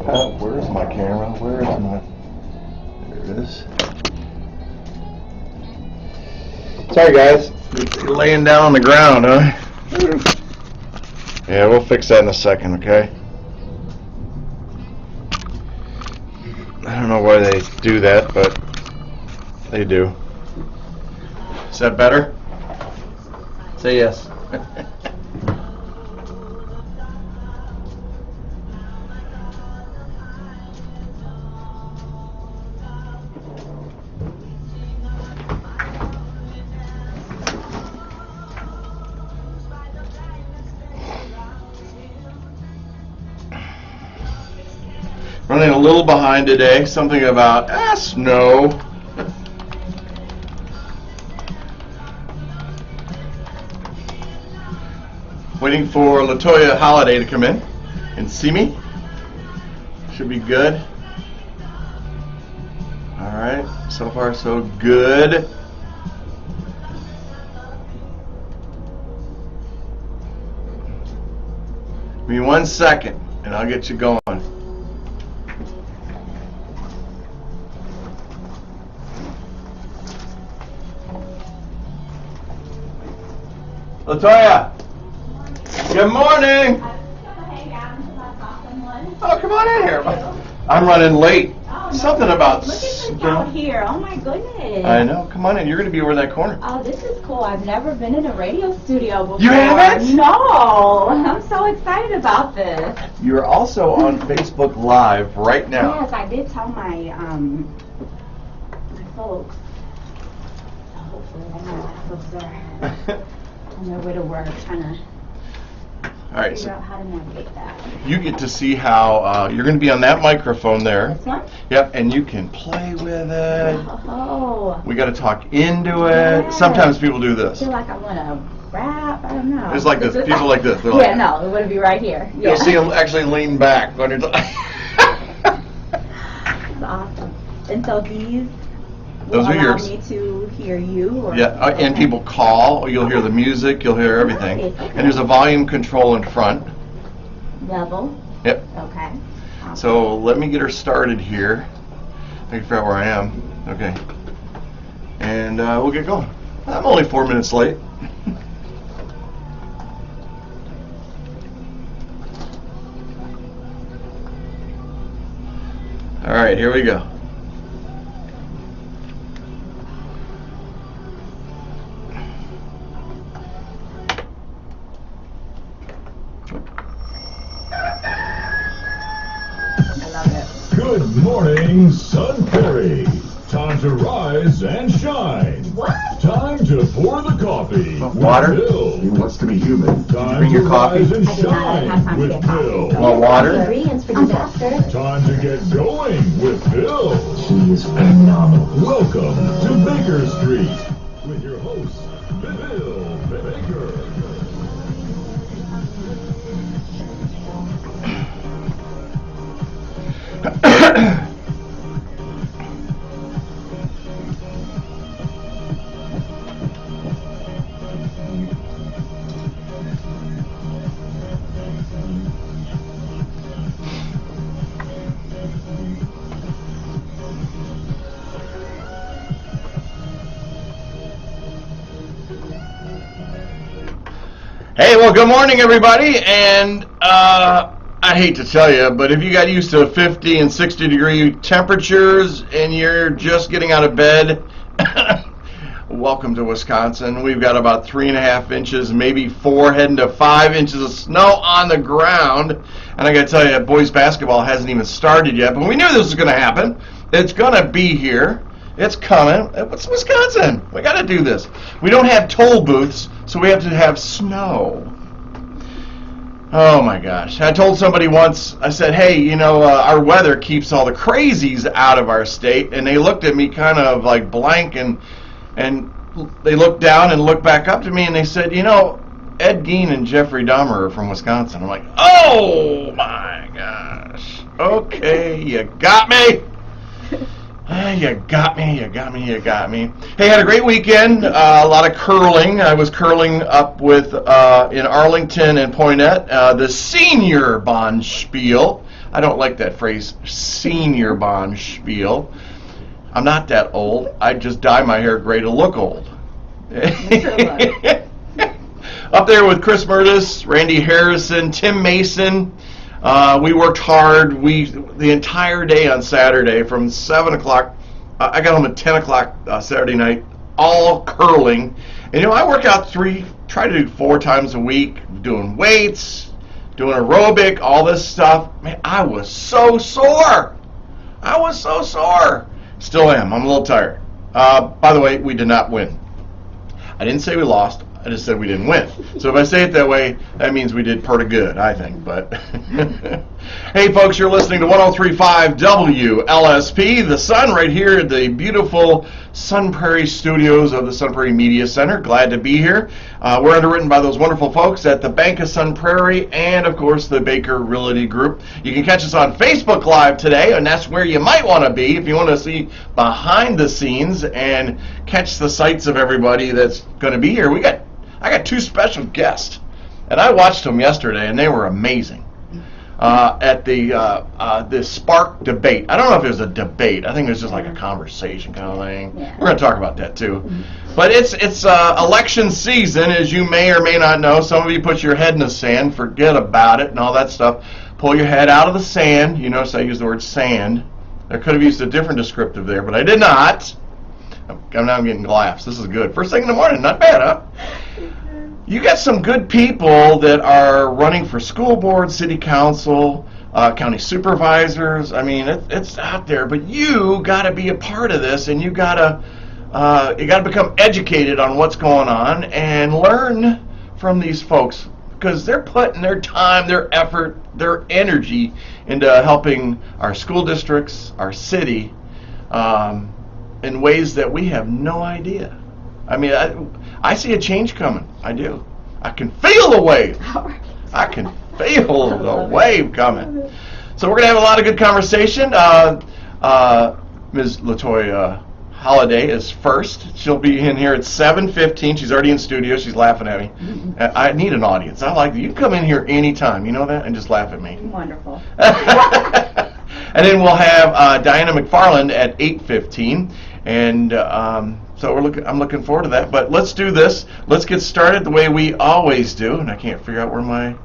Where's my camera? Where's my... There it is. Sorry, guys. You're laying down on the ground, huh? Yeah, we'll fix that in a second, okay? I don't know why they do that, but they do. Is that better? Say yes. Running a little behind today. Something about snow. Waiting for Latoya Holiday to come in and see me. Should be good. All right. So far, so good. Give me 1 second, and I'll get you going. Latoya! Good morning! Oh, come on in here. I'm running late. Oh, Something about... Look at this out here. Oh, my goodness. I know. Come on in. You're going to be over in that corner. Oh, this is cool. I've never been in a radio studio before. You haven't? No. I'm so excited about this. You're also on Facebook Live right now. Yes, I did tell my folks. So hopefully I know my folks are on their way to work trying to figure out how to navigate that. You get to see how you're going to be on that microphone there. This one? Yep, and you can play with it. Oh. We got to talk into it. Yes. Sometimes people do I this. feel like I want to rap. I don't know. It's like this. People like this. They're Yeah, like, no, it would be right here. Yeah. You'll see them actually lean back when you're. That's awesome. And so these Those will are allow yours. me to hear you? Or, Yeah, and people call. You'll hear the music. You'll hear everything. Nice, okay. And there's a volume control in front. Level? Yep. Okay. Awesome. So let me get her started here. I can figure out where I am. Okay. And we'll get going. I'm only 4 minutes late. All right, here we go. Good morning, Sun Prairie. Time to rise and shine. What? Time to pour the coffee. Water? With Bill. He wants to be human. Time bring your to coffee? rise and I did not have shine time to with get coffee. Bill. Want water? Ingredients for disaster. Time to get going with Bill. She is phenomenal. Welcome to Baker Street with your host, Bill Baker. Hey, well, good morning, everybody. And I hate to tell you, but if you got used to 50 and 60 degree temperatures and you're just getting out of bed, welcome to Wisconsin. We've got about 3.5 inches, maybe 4, heading to 5 inches of snow on the ground. And I got to tell you, boys basketball hasn't even started yet, but we knew this was going to happen. It's going to be here. It's coming. It's Wisconsin. We got to do this. We don't have toll booths, so we have to have snow. Oh my gosh. I told somebody once, I said, hey, you know, our weather keeps all the crazies out of our state, and they looked at me kind of like blank, and they looked down and looked back up to me, and they said, you know, Ed Gein and Jeffrey Dahmer are from Wisconsin. I'm like, oh my gosh. Okay, you got me. You got me. Hey, had a great weekend. A lot of curling. I was curling up with in Arlington and Poynette. The senior Bonspiel. I don't like that phrase, senior bond spiel. I'm not that old. I just dye my hair gray to look old. Up there with Chris Murtis, Randy Harrison, Tim Mason. We worked hard. The entire day on Saturday from 7 o'clock. I got home at 10 o'clock Saturday night, all curling. And I work out try to do 4 times a week, doing weights, doing aerobic, all this stuff. Man, I was so sore. Still am. I'm a little tired. By the way, we did not win. I didn't say we lost. I just said we didn't win. So if I say it that way, that means we did pretty good, I think. But hey, folks, you're listening to 103.5 WLSP, the Sun, right here at the beautiful Sun Prairie studios of the Sun Prairie Media Center. Glad to be here. We're underwritten by those wonderful folks at the Bank of Sun Prairie and, of course, the Baker Realty Group. You can catch us on Facebook Live today, and that's where you might want to be if you want to see behind the scenes and catch the sights of everybody that's going to be here. I got 2 special guests, and I watched them yesterday, and they were amazing. At the Spark debate. I don't know if it was a debate. I think it was just like a conversation kind of thing. Yeah. We're going to talk about that too. But it's election season, as you may or may not know. Some of you put your head in the sand, forget about it, and all that stuff. Pull your head out of the sand. You notice I used the word sand. I could have used a different descriptive there, but I did not. I'm getting laughs. This is good. First thing in the morning, not bad, huh? You got some good people that are running for school board, city council, county supervisors. I mean, it's out there, but you got to be a part of this, and you got to become educated on what's going on and learn from these folks, because they're putting their time, their effort, their energy into helping our school districts, our city, in ways that we have no idea. I mean, I see a change coming. I do. I can feel the wave. I can feel the wave coming. So we're going to have a lot of good conversation. Ms. Latoya Holiday is first. She'll be in here at 7:15. She's already in studio. She's laughing at me. I need an audience. I like that. You can come in here anytime, you know that, and just laugh at me. Wonderful. And then we'll have Diana McFarland at 8:15. And so I'm looking forward to that. But let's do this. Let's get started the way we always do. And I can't figure out where I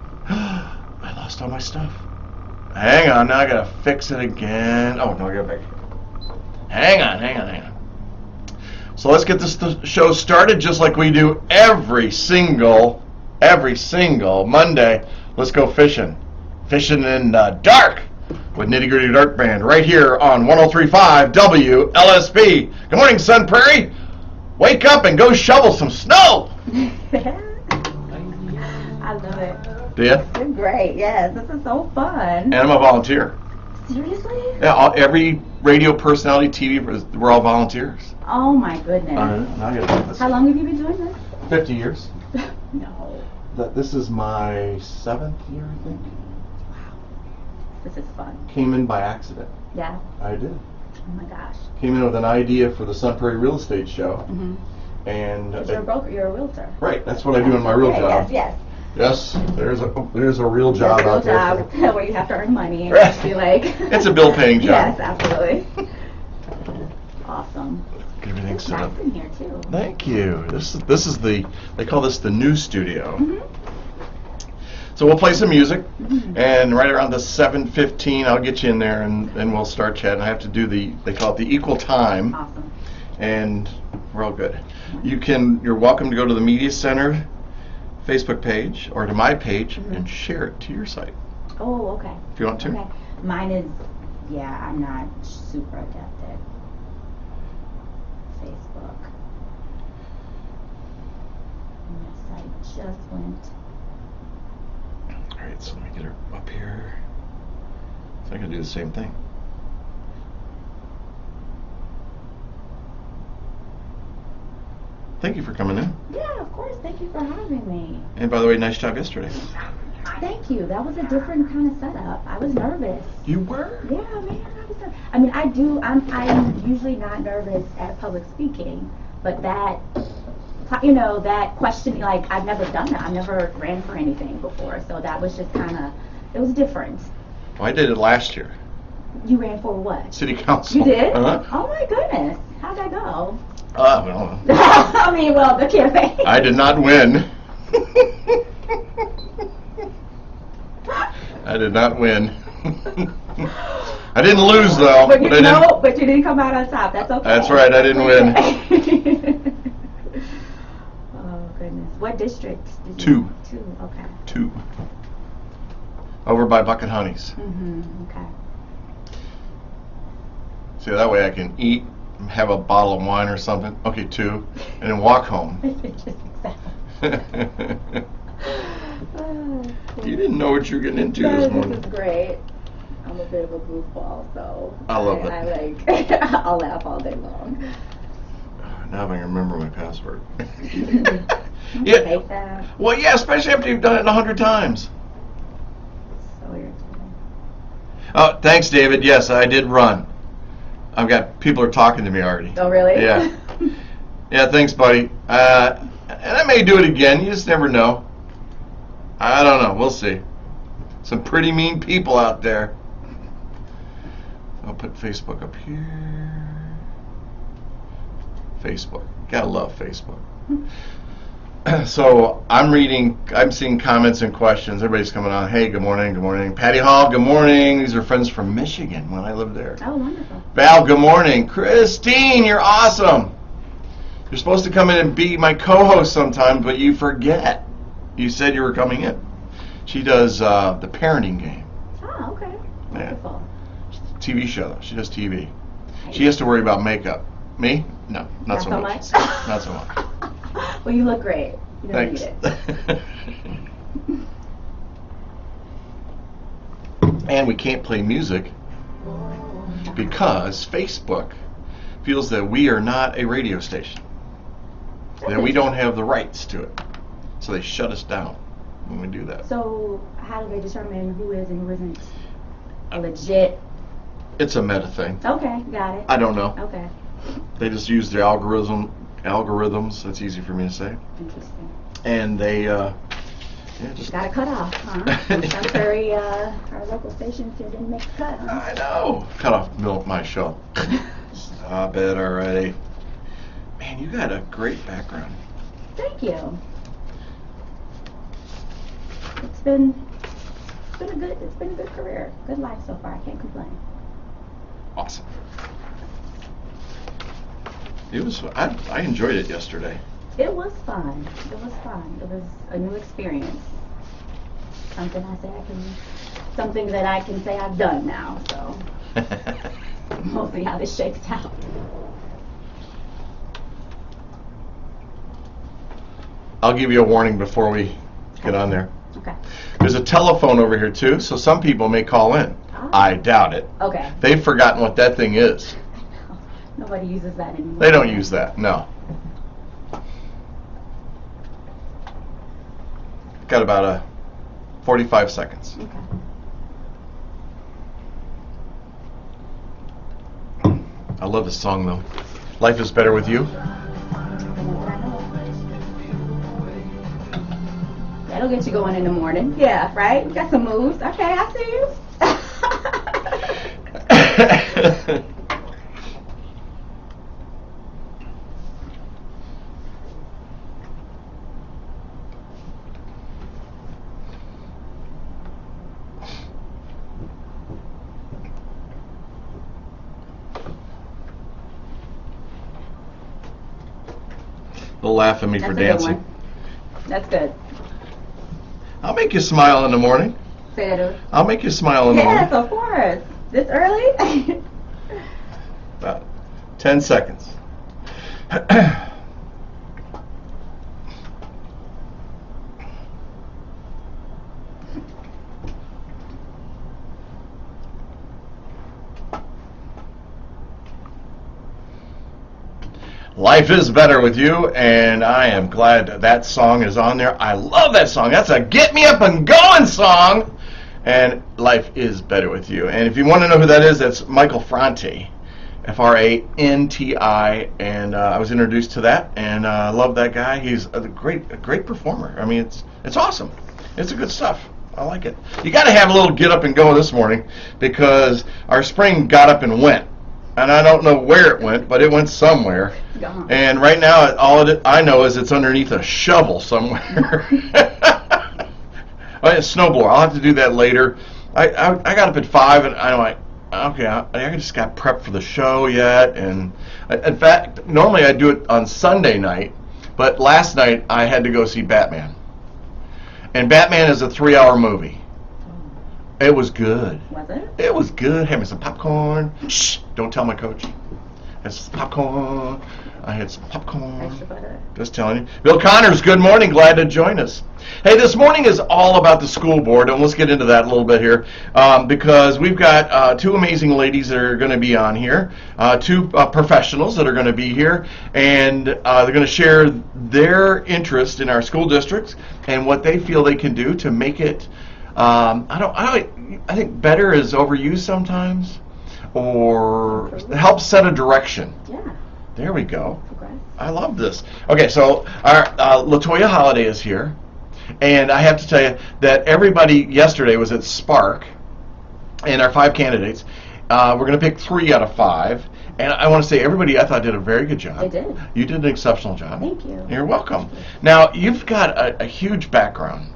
lost all my stuff. Hang on. Now I got to fix it again. Oh, no, I got it back here. Hang on. So let's get this show started just like we do every single Monday. Let's go fishing. Fishing in the dark with Nitty Gritty Dark Band right here on 103.5 WLSP. Good morning, Sun Prairie. Wake up and go shovel some snow. I love it. Do you? You're great. Yes, this is so fun. And I'm a volunteer. Seriously? Yeah, every radio personality, TV, we're all volunteers. Oh my goodness. How long have you been doing this? 50 years. No. This is my 7th year, I think. This is fun. Came in by accident. Yeah? I did. Oh my gosh. Came in with an idea for the Sun Prairie Real Estate Show. Mm-hmm. And you're a broker, you're a realtor. Right, that's what I do in my real job. Yes. Yes, there's a real job out there. Job where you have to earn money and just be like. It's a bill-paying job. Yes, absolutely. Awesome. Get everything set up. Nice in here too. Thank you. This is they call this the new studio. Mm-hmm. So we'll play some music, and right around the 7:15, I'll get you in there, and we'll start chatting. I have to do they call it the equal time. Awesome. And we're all good. You're welcome to go to the Media Center Facebook page or to my page and share it to your site. Oh, okay. If you want to. Okay. Mine is, I'm not super adept at Facebook. My site just went. Alright, so let me get her up here. So I can do the same thing. Thank you for coming in. Yeah, of course. Thank you for having me. And by the way, nice job yesterday. Thank you. That was a different kind of setup. I was nervous. You were? Yeah, man. I mean, I'm usually not nervous at public speaking, but that questioning, like, I've never done that. I've never ran for anything before, so that was just it was different. Well, I did it last year. You ran for what? City council. You did? Uh-huh. Oh my goodness. How'd that go? Well, I mean, well, the campaign. I did not win. I did not win. I didn't lose though. But you didn't come out on top. That's okay. That's right. I didn't win. Oh goodness. What district? Did Two. Two. Okay. 2. Over by Bucket Honeys. Okay. See, that way I can eat, have a bottle of wine or something. Okay, 2, and then walk home. You didn't know what you were getting into this morning. This is great. I'm a bit of a goofball, so I love it. I'll laugh all day long. Now I can remember my password. Yeah. Hate that. Well, yeah, especially after you've done it 100 times. So irritating. Oh, thanks, David. Yes, I did run. I've got people are talking to me already. Oh, really? Yeah. Yeah, thanks, buddy. And I may do it again. You just never know. I don't know. We'll see. Some pretty mean people out there. I'll put Facebook up here. Facebook. Gotta love Facebook. So I'm seeing comments and questions. Everybody's coming on. Hey, good morning, good morning. Patty Hall, good morning. These are friends from Michigan when I lived there. Oh, wonderful. Val, good morning. Christine, you're awesome. You're supposed to come in and be my co-host sometime, but you forget. You said you were coming in. She does the parenting game. Oh, okay. Wonderful. Yeah. TV show, though. She does TV. She has to worry about makeup. Me? No, not so much. Not so much. Well, you look great. You don't Thanks. need it. And we can't play music because Facebook feels that we are not a radio station. That we don't have the rights to it. So they shut us down when we do that. So how do they determine who is and who isn't a legit? It's a meta thing. Okay, got it. I don't know. Okay. They just use the algorithms. That's easy for me to say. Interesting. And they just got a cut off, huh? Some Prairie, our local stations here didn't make the cut, huh? I know. Cut off my show. Stop it already. Man, you got a great background. Thank you. It's been a good career. Good life so far. I can't complain. Awesome. It was. I enjoyed it yesterday. It was fun. It was fun. It was a new experience. Something that I can say I've done now. So we'll see how this shakes out. I'll give you a warning before we get on there. Okay. There's a telephone over here too, so some people may call in. Oh. I doubt it. Okay. They've forgotten what that thing is. Nobody uses that anymore. They don't use that. No. Got about 45 seconds. Okay. I love this song though. Life is Better With You. That'll get you going in the morning. Yeah, right? You got some moves. Okay, I see you. They'll laugh at me for dancing. That's good. I'll make you smile in the morning. Say that over. I'll make you smile in the morning. Yes, of course. This early? About 10 seconds. Life is Better With You, and I am glad that song is on there. I love that song. That's a get me up and going song. And Life is Better With You. And if you want to know who that is, that's McFarlane, F-R-A-N-T-I. And I was introduced to that, and I love that guy. He's a great performer. I mean, it's awesome. It's a good stuff. I like it. You got to have a little get up and go this morning because our spring got up and went. And I don't know where it went, but it went somewhere. Gone. And right now, I know is it's underneath a shovel somewhere. Oh, a snowblower. I'll have to do that later. I got up at 5, and I'm like, okay, I just got prepped for the show yet. And in fact, normally I do it on Sunday night, but last night I had to go see Batman. And Batman is a 3-hour movie. It was good. Was it? It was good. Had me some popcorn. Shh! Don't tell my coach. Had some popcorn. I had some popcorn. Extra butter. Just telling you. Bill Connors, good morning. Glad to join us. Hey, this morning is all about the school board, and let's get into that a little bit here because we've got 2 amazing ladies that are going to be on here, 2 professionals that are going to be here, and they're going to share their interest in our school districts and what they feel they can do to make it. I think better is overused sometimes, or help set a direction. Yeah. There we go. Progress. I love this. Okay, so our Latoya Holiday is here, and I have to tell you that everybody yesterday was at Spark, and our 5 candidates. We're going to pick 3 out of 5, and I want to say everybody I thought did a very good job. They did. You did an exceptional job. Thank you. You're welcome. Now you've got a huge background.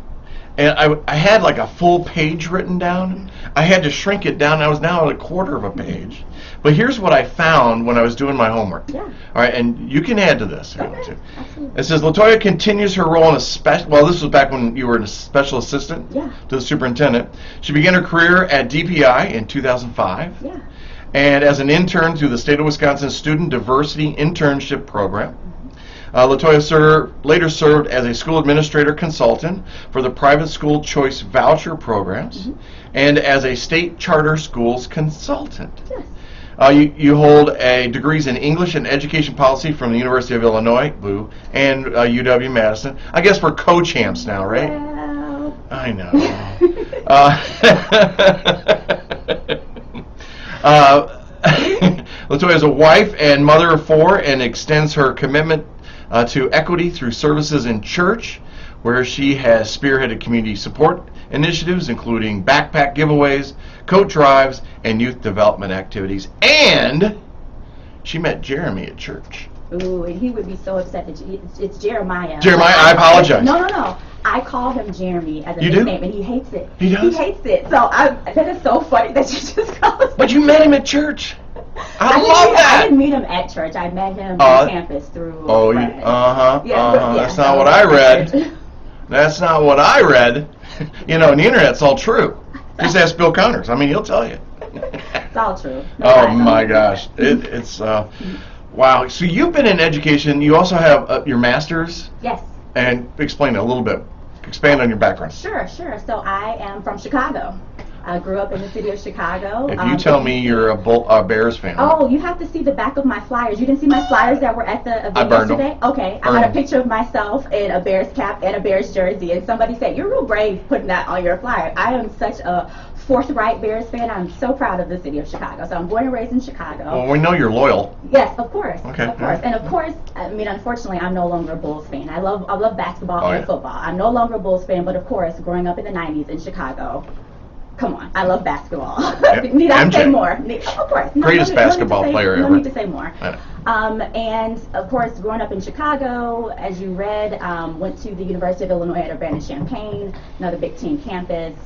And I had like a full page written down. I had to shrink it down. I was now at a quarter of a page. But here's what I found when I was doing my homework. Yeah. All right, and you can add to this. If you want Okay. to. Absolutely. It says Latoya continues her role in a special. Well, this was back when you were a special assistant Yeah. to the superintendent. She began her career at DPI in 2005. Yeah. And as an intern through the State of Wisconsin Student Diversity Internship Program. Latoya later served as a school administrator consultant for the private school choice voucher programs and as a state charter schools consultant. Yes. You hold degrees in English and Education Policy from the University of Illinois, boo, and UW-Madison. I guess we're co-champs now, right? Well. I know. Latoya is a wife and mother of 4 and extends her commitment to equity through services in church, where she has spearheaded community support initiatives, including backpack giveaways, coat drives, and youth development activities. And she met Jeremy at church. Ooh, and he would be so upset that it's Jeremiah. Jeremiah, I apologize. No. I call him Jeremy as a You do? nickname, and he hates it. He does? He hates it. So that is so funny that you just call him. But you met him at church. I didn't love meet- that. I didn't meet him at church. I met him on campus through. Oh, friends. That's not what I read. That's not what I read. You know, and the internet's all true. Just ask Bill Connors. I mean, he'll tell you. It's all true. No Oh lies on my it. gosh, it's wow. So you've been in education. You also have your master's, Yes. and explain a little bit. Expand on your background. Sure. So I am from Chicago. I grew up in the city of Chicago. If you tell me you're a Bears fan. Oh, you have to see the back of my flyers. You didn't see my flyers that were at the event I burned them. yesterday? Okay. Burned I had them. a picture of myself in a Bears cap and a Bears jersey, and somebody said, "You're real brave putting that on your flyer." I am such a forthright Bears fan. I'm so proud of the city of Chicago. So I'm born and raised in Chicago. Well, we know you're loyal. Yes, of course. Okay, Of course. alright. And of course, I mean, unfortunately, I'm no longer a Bulls fan. I love basketball Oh, and yeah. football. I'm no longer a Bulls fan, but of course, growing up in the 90s in Chicago, come on, I love basketball. Yep. Need I say MJ. more? Of course. Greatest basketball player no ever. need to say more. I know. And of course, growing up in Chicago, as you read, went to the University of Illinois at Urbana-Champaign, another Big Ten campus.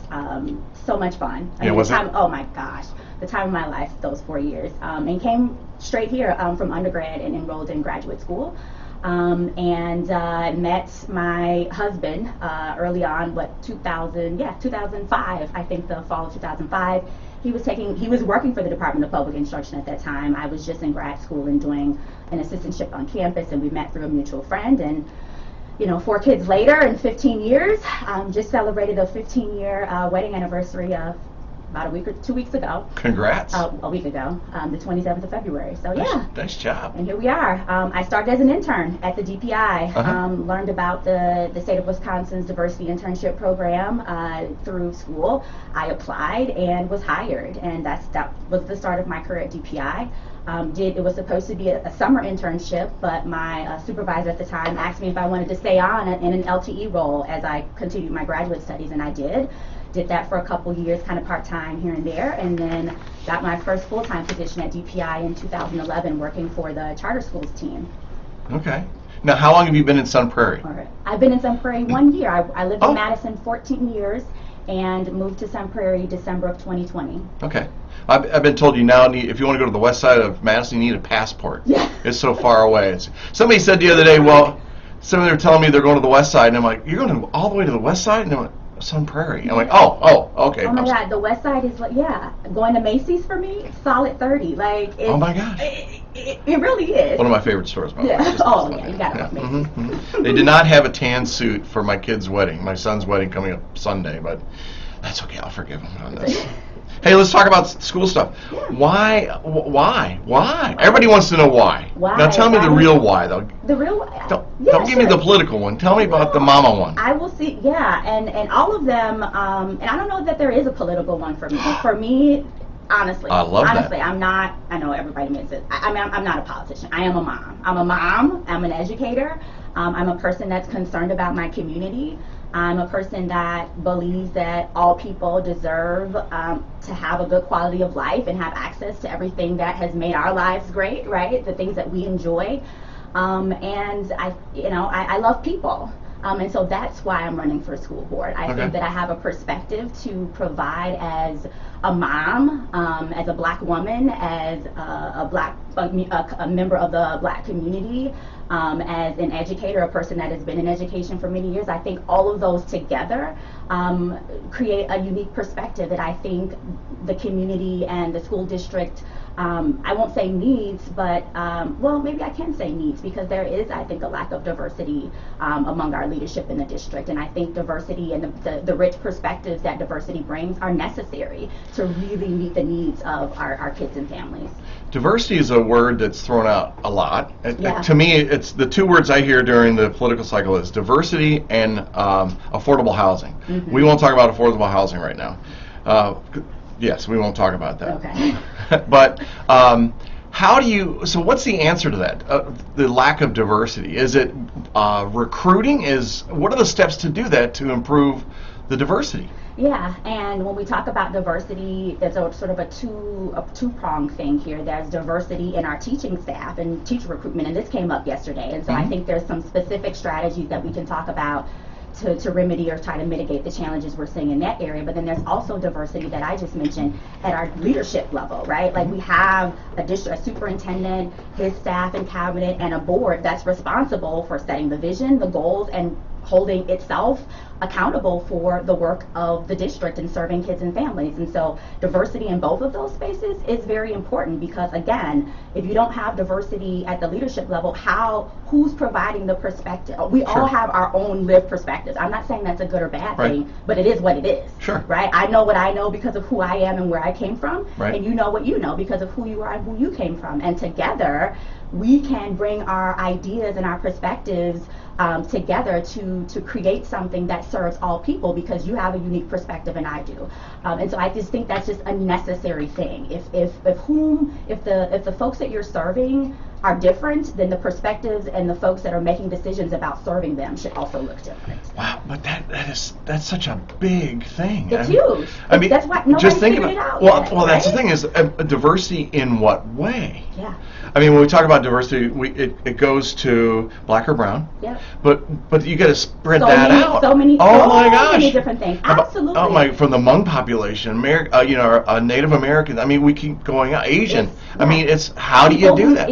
So much fun. Yeah, was it? Oh my gosh, the time of my life, those 4 years. And came straight here from undergrad and enrolled in graduate school. And met my husband early on, 2005, I think the fall of 2005. He was working for the Department of Public Instruction at that time. I was just in grad school and doing an assistantship on campus, and we met through a mutual friend. And 4 kids later and 15 years, just celebrated a 15-year wedding anniversary of about 2 weeks ago. Congrats. A week ago, the 27th of February. So yeah. Nice job. And here we are. I started as an intern at the DPI. Uh-huh. Learned about the state of Wisconsin's diversity internship program through school. I applied and was hired, and that was the start of my career at DPI. It was supposed to be a summer internship, but my supervisor at the time asked me if I wanted to stay on in an LTE role as I continued my graduate studies, and I did. Did that for a couple years, kind of part-time here and there, and then got my first full-time position at DPI in 2011, working for the charter schools team. Okay. Now, how long have you been in Sun Prairie? All right. I've been in Sun Prairie 1 year. I lived Oh. in Madison 14 years and moved to Sun Prairie December of 2020. Okay. I've been told you now need, if you want to go to the west side of Madison, you need a passport. Yeah. It's so far away. Somebody said the other day, well, somebody were telling me they're going to the west side, and I'm like, you're going all the way to the west side? And they're like, Sun Prairie. I'm like, okay. Oh my God, the west side is like, yeah, going to Macy's for me, solid 30. Like, it's, Oh my gosh. It really is. One of my favorite stores, by the way. Yeah. Just- Oh yeah, you gotta love Macy's. They did not have a tan suit for my kid's wedding, my son's wedding coming up Sunday, but that's okay. I'll forgive him on this. Hey, let's talk about school stuff. Yeah. Why? Everybody wants to know why. Why? Now tell me the real why, though. The real, Don't give me the political one. Tell me about the mama one. I will see, yeah, and all of them, and I don't know that there is a political one for me. For me, honestly, I love that. honestly, I'm not. I know everybody admits it. I'm not a politician. I am a mom. I'm a mom. I'm an educator. I'm a person that's concerned about my community. I'm a person that believes that all people deserve to have a good quality of life and have access to everything that has made our lives great, right? The things that we enjoy. And I love people. And so that's why I'm running for school board. I think that I have a perspective to provide as a mom, as a black woman, as a member of the black community, as an educator, a person that has been in education for many years. I think all of those together create a unique perspective that I think the community and the school district, I won't say needs, but well, maybe I can say needs, because there is, I think, a lack of diversity among our leadership in the district. And I think diversity and the rich perspectives that diversity brings are necessary to really meet the needs of our kids and families. Diversity is a word that's thrown out a lot. Yeah. To me, it's the two words I hear during the political cycle is diversity and affordable housing. Mm-hmm. We won't talk about affordable housing right now. Yes, we won't talk about that. Okay. But so what's the answer to that? The lack of diversity? Is it recruiting? What are the steps to do that to improve the diversity? Yeah, and when we talk about diversity, there's a sort of a two-pronged thing here. There's diversity in our teaching staff and teacher recruitment, and this came up yesterday. And so I think there's some specific strategies that we can talk about to remedy or try to mitigate the challenges we're seeing in that area. But then there's also diversity that I just mentioned at our leadership level, right? Like we have a superintendent, his staff and cabinet, and a board that's responsible for setting the vision, the goals, and holding itself accountable for the work of the district and serving kids and families. And so diversity in both of those spaces is very important, because again, if you don't have diversity at the leadership level, who's providing the perspective? We all have our own lived perspectives. I'm not saying that's a good or bad thing, but it is what it is. Sure. Right? I know what I know because of who I am and where I came from, right. And you know what you know because of who you are and who you came from. And together, we can bring our ideas and our perspectives together to create something that serves all people, because you have a unique perspective and I do. And so I just think that's just a necessary thing. If the folks that you're serving are different, then the perspectives and the folks that are making decisions about serving them should also look different. Wow, but that's such a big thing. It's huge. I mean, that's why nobody's just think figured about it out yet, well, that's the right? thing is diversity in what way? Yeah. I mean, when we talk about diversity, it goes to black or brown. Yep. But you got to spread that out. So many different things. Absolutely. From the Hmong population, Native Americans. I mean, we keep going out. Asian. I mean, it's how do you do that?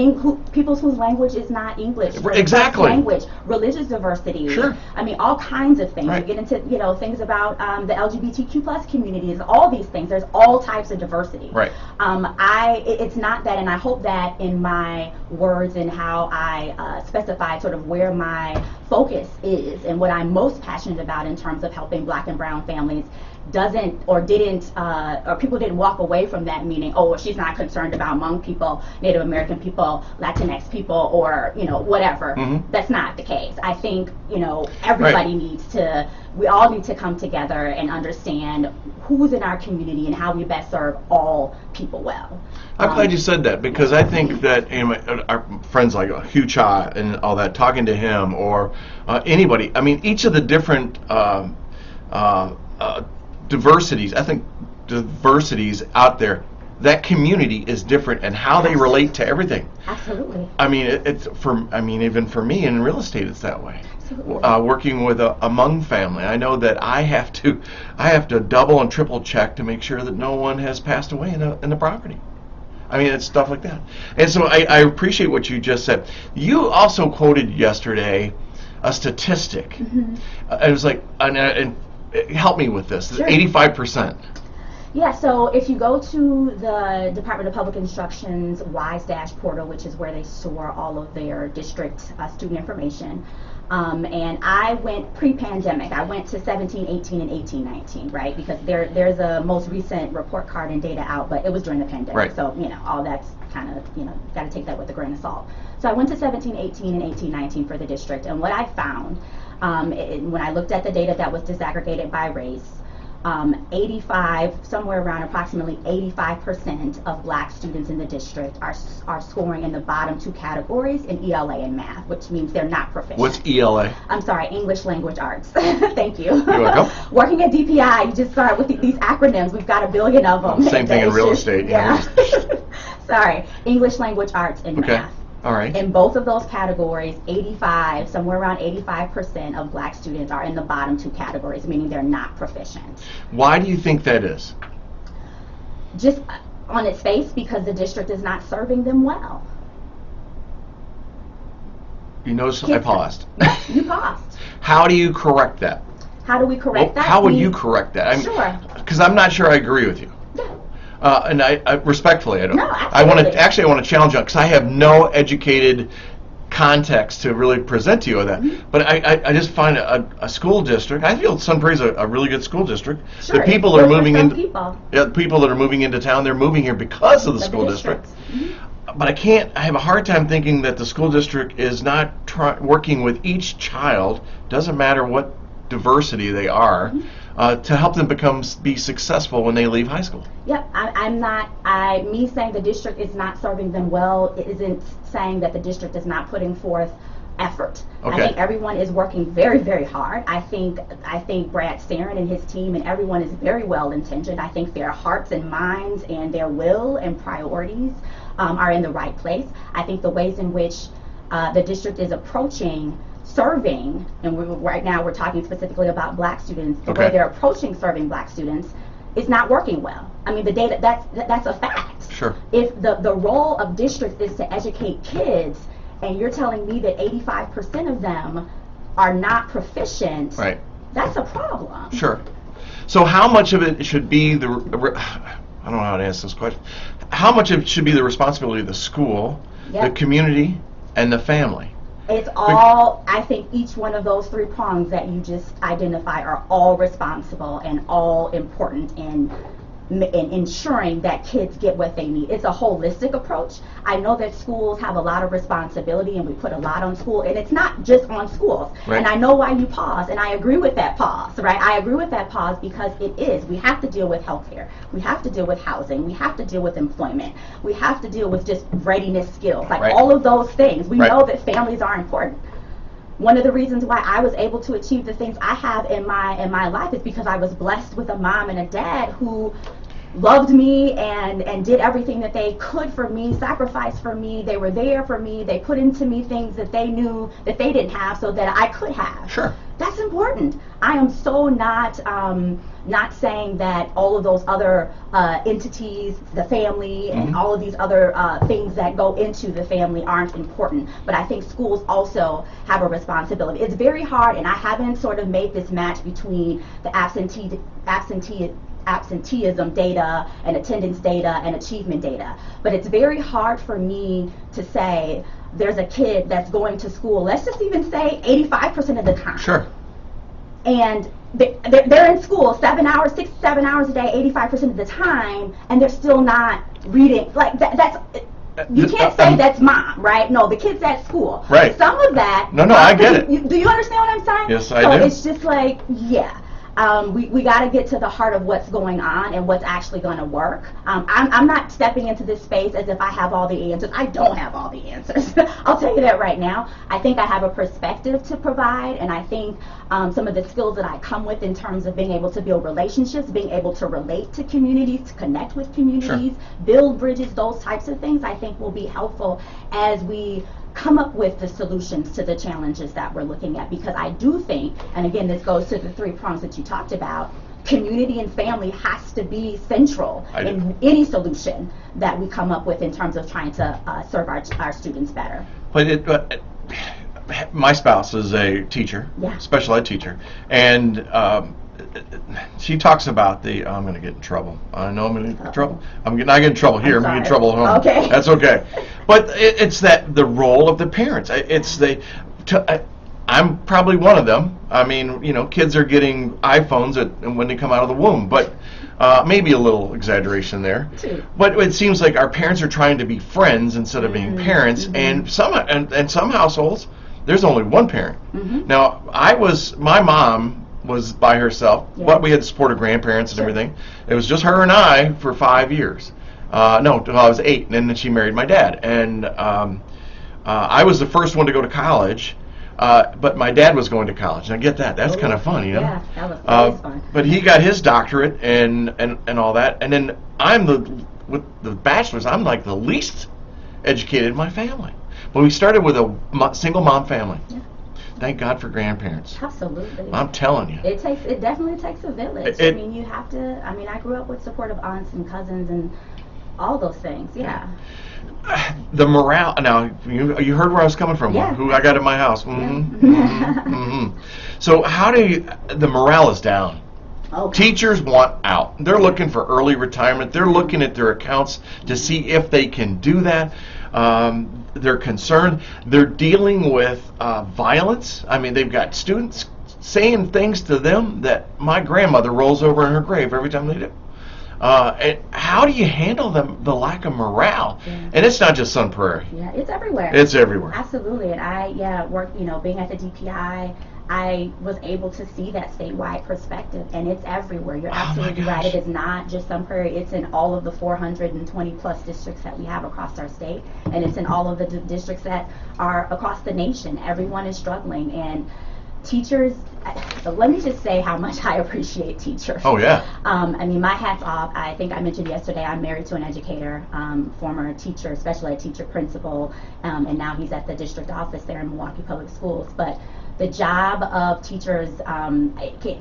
People whose language is not English. Exactly. Language, religious diversity. Sure. I mean, all kinds of things. Right. You get into things about the LGBTQ plus communities. All these things. There's all types of diversity. Right. It's not that, and I hope that in my words and how I specify sort of where my focus is and what I'm most passionate about in terms of helping black and brown families or people didn't walk away from that meaning, oh, well, she's not concerned about Hmong people, Native American people, Latinx people, or, whatever. Mm-hmm. That's not the case. I think, everybody we all need to come together and understand who's in our community and how we best serve all people well. I'm glad you said that, because I think that our friends like Hugh Cha and all that, talking to him or anybody, I mean, each of the different ethnic diversities out there, that community is different and how they relate to everything. Absolutely. I mean, even for me in real estate, it's that way. Absolutely. Working with a Hmong family, I know that I have to double and triple check to make sure that no one has passed away in the property. I mean, it's stuff like that. And so I appreciate what you just said. You also quoted yesterday a statistic. Mm-hmm. It was like, and help me with this. Sure. 85%. Yeah, so if you go to the Department of Public Instruction's WISE portal, which is where they store all of their district student information, and I went pre-pandemic. I went to 17, 18, and 18, 19, right? Because there's a most recent report card and data out, but it was during the pandemic. Right. So, all that's kind of, got to take that with a grain of salt. So I went to 17, 18, and 18, 19 for the district, and what I found, when I looked at the data that was disaggregated by race, 85, somewhere around approximately 85% of black students in the district are scoring in the bottom two categories in ELA and math, which means they're not proficient. What's ELA? I'm sorry, English Language Arts. Thank you. You're welcome. Working at DPI, you just start with these acronyms. We've got a billion of them. Same thing in real estate. Yeah. Sorry, English Language Arts and Okay. math. All right. In both of those categories, somewhere around 85% of black students are in the bottom two categories, meaning they're not proficient. Why do you think that is? Just on its face, because the district is not serving them well. You notice I paused. You paused. How do you correct that? How do we correct that? How would you correct that? Sure. Because I'm not sure I agree with you. Yeah. And I respectfully, I don't. No, I want to absolutely. challenge you because I have no educated context to really present to you of that. Mm-hmm. But I just find a school district. I feel Sun Prairie is a really good school district. Sure. The people that are moving in, people. the people that are moving into town, they're moving here because of the school district. Mm-hmm. But I have a hard time thinking that the school district is not working with each child, doesn't matter what diversity they are, Mm-hmm. to help them be successful when they leave high school. Yep, me saying the district is not serving them well isn't saying that the district is not putting forth effort. Okay. I think everyone is working very, very hard. I think Brad Sarin and his team and everyone is very well intentioned. I think their hearts and minds and their will and priorities are in the right place. I think the ways in which the district is approaching serving, and right now we're talking specifically about black students, the way they're approaching serving black students is not working well. I mean, the data, that's a fact. Sure. If the role of districts is to educate kids, and you're telling me that 85% of them are not proficient, Right. That's a problem. Sure. So how much of it should be I don't know how to answer this question. How much of it should be the responsibility of the school, Yep. the community, and the family? It's all, I think each one of those three prongs that you just identify are all responsible and all important in ensuring that kids get what they need. It's a holistic approach. I know that schools have a lot of responsibility and we put a lot on school, and it's not just on schools. Right. And I know why you pause, and I agree with that pause, right? I agree with that pause because it is. We have to deal with healthcare. We have to deal with housing. We have to deal with employment. We have to deal with just readiness skills, like Right. all of those things. We Right. know that families are important. One of the reasons why I was able to achieve the things I have in my life is because I was blessed with a mom and a dad who loved me and did everything that they could for me, sacrificed for me. They were there for me. They put into me things that they knew that they didn't have so that I could have. Sure. That's important. I am so not saying that all of those other entities, the family, and all of these other things that go into the family aren't important. But I think schools also have a responsibility. It's very hard, and I haven't sort of made this match between the absenteeism data and attendance data and achievement data. But it's very hard for me to say there's a kid that's going to school, let's just even say 85% of the time. Sure. And they're in school 7 hours, 6, 7 hours a day, 85% of the time, and they're still not reading. Like that's, you can't say that's mom, right? No, the kid's at school. Right. Some of that. No, I get it. Do you understand what I'm saying? Yes, I so do. It's just like, yeah. we got to get to the heart of what's going on and what's actually going to work. I'm not stepping into this space as if I have all the answers. I don't have all the answers. I'll tell you that right now. I think I have a perspective to provide, and I think some of the skills that I come with in terms of being able to build relationships, being able to relate to communities, to connect with communities, build bridges, those types of things, I think will be helpful as we come up with the solutions to the challenges that we're looking at. Because I do think, and again, this goes to the 3 prongs that you talked about, community and family has to be central in any solution that we come up with in terms of trying to serve our students better. But my spouse is a teacher, special ed teacher, and she talks about I'm going to get in trouble. I know I'm going to get in trouble. I'm not getting in trouble here. I'm going to get in trouble at home. Okay. That's okay. But it's the role of the parents. I'm probably one of them. I mean, kids are getting iPhones when they come out of the womb, but maybe a little exaggeration there. But it seems like our parents are trying to be friends instead of being parents, and some households there's only one parent. Now, my mom was by herself, but we had the support of grandparents and everything. It was just her and I for 5 years. No, I was 8, and then she married my dad. And I was the first one to go to college, but my dad was going to college. And I get that. That's kind of fun, Yeah, that was fun. But he got his doctorate and all that. And then with the bachelor's, I'm like the least educated in my family. But we started with a single mom family. Thank God for grandparents. Absolutely. I'm telling you. It definitely takes a village. I mean, you have to. I mean, I grew up with supportive aunts and cousins and all those things. Yeah. The morale. Now, you heard where I was coming from. Yeah. Who I got in my house. So the morale is down. Okay. Teachers want out. They're looking for early retirement. They're looking at their accounts to see if they can do that. They're concerned. They're dealing with violence. I mean, they've got students saying things to them that my grandmother rolls over in her grave every time they do. And how do you handle the lack of morale? And it's not just Sun Prairie. Yeah, it's everywhere. It's everywhere. Absolutely. And I work, being at the DPI, I was able to see that statewide perspective, and it's everywhere. You're absolutely right. It is not just Sun Prairie. It's in all of the 420 plus districts that we have across our state, and it's in all of the districts that are across the nation. Everyone is struggling, and teachers, let me just say how much I appreciate teachers. Oh, yeah. I mean, my hat's off. I think I mentioned yesterday I'm married to an educator, former teacher, special ed teacher, principal, and now he's at the district office there in Milwaukee Public Schools. But the job of teachers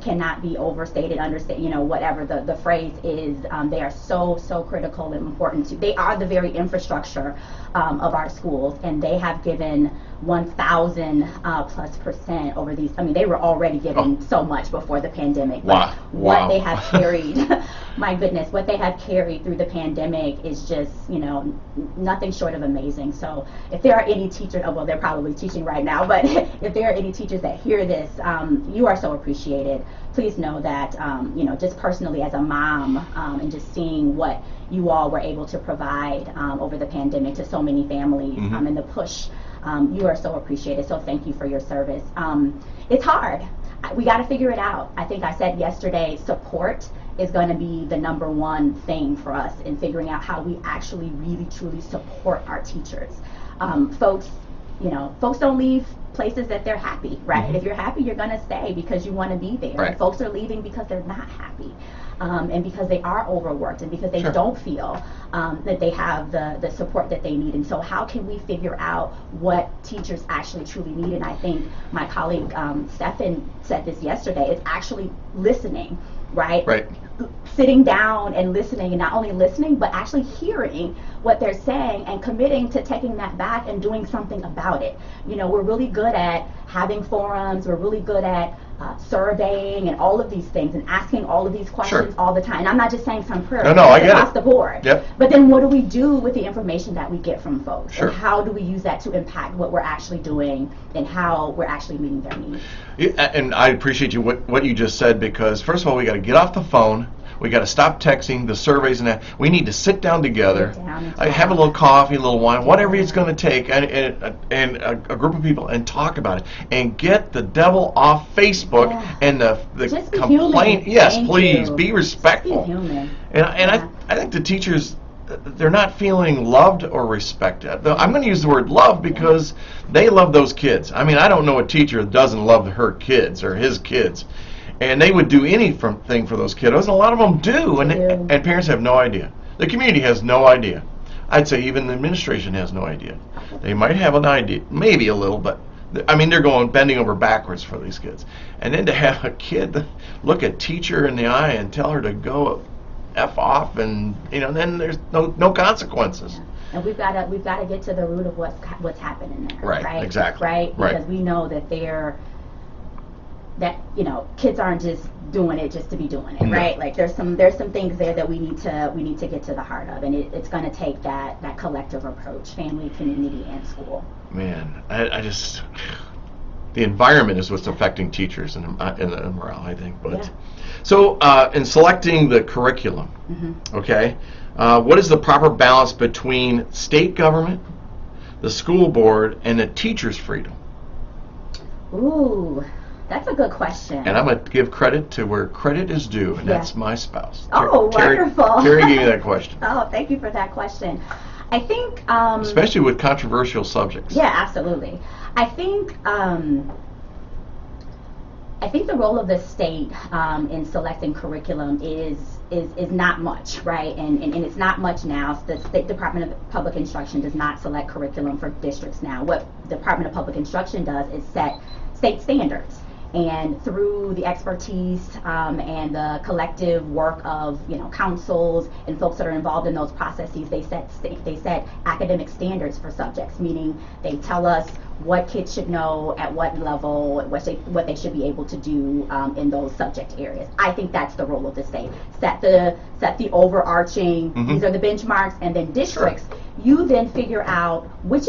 cannot be overstated, understated, whatever the phrase is. They are so critical and important. They are the very infrastructure of our schools, and they have given 1,000+% over these. I mean, they were already giving so much before the pandemic. Wow. What they have carried, my goodness, what they have carried through the pandemic is just, nothing short of amazing. So if there are any teachers, well, they're probably teaching right now, but if there are any teachers that hear this, you are so appreciated. Please know that, just personally as a mom, and just seeing what you all were able to provide over the pandemic to so many families, and the push, you are so appreciated. So thank you for your service. It's hard. We got to figure it out. I think I said yesterday, support is going to be the #1 thing for us in figuring out how we actually really truly support our teachers. Folks don't leave places that they're happy, right? If you're happy, you're going to stay because you want to be there. Right. Folks are leaving because they're not happy, and because they are overworked, and because they don't feel that they have the support that they need. And so how can we figure out what teachers actually truly need? And I think my colleague Stefan said this yesterday. It's actually listening, right? Right. Sitting down and listening, and not only listening, but actually hearing what they're saying and committing to taking that back and doing something about it. We're really good at having forums. We're really good at surveying and all of these things and asking all of these questions all the time. And I'm not just saying Sun Prairie. No, I get across it. the board. Yep. But then what do we do with the information that we get from folks? Sure. And how do we use that to impact what we're actually doing and how we're actually meeting their needs? And I appreciate what you just said, because first of all, we got to get off the phone. We got to stop texting, the surveys, and that. We need to sit down together, Sit down and have a talk. little coffee, a little wine, whatever it's going to take, and a group of people, and talk about it, and get the devil off Facebook Yeah. and the Just be complaint. human. Yes, Thank please you. be respectful. Be human. And Yeah. I think the teachers, they're not feeling loved or respected. I'm going to use the word love because they love those kids. I mean, I don't know a teacher that doesn't love her kids or his kids. And they would do anything for those kiddos, and a lot of them do. And parents have no idea. The community has no idea. I'd say even the administration has no idea. They might have an idea, maybe a little, but I mean, they're bending over backwards for these kids. And then to have a kid look a teacher in the eye and tell her to go F off, and then there's no consequences. Yeah. And we've got to get to the root of what's happening there. Right, exactly. Right? Right. Because we know that kids aren't just doing it just to be doing it, No. right? Like there's some things there that we need to get to the heart of, and it's going to take that collective approach, family, community, and school. Man, I just, the environment is what's affecting teachers and the morale, I think. But Yeah. so in selecting the curriculum, okay, what is the proper balance between state government, the school board, and the teacher's freedom? Ooh, that's a good question. And I'm going to give credit to where credit is due, and Yeah. that's my spouse. Oh, wonderful. Terry gave me that question. Oh, thank you for that question. I think Especially with controversial subjects. yeah, absolutely. I think the role of the state in selecting curriculum is not much, right? And it's not much now. The State Department of Public Instruction does not select curriculum for districts now. What the Department of Public Instruction does is set state standards. And through the expertise and the collective work of councils and folks that are involved in those processes, they set academic standards for subjects, meaning they tell us what kids should know at what level, what they should be able to do in those subject areas. I think that's the role of the state. Set the overarching. These are the benchmarks, and then districts. Sure. You then figure out what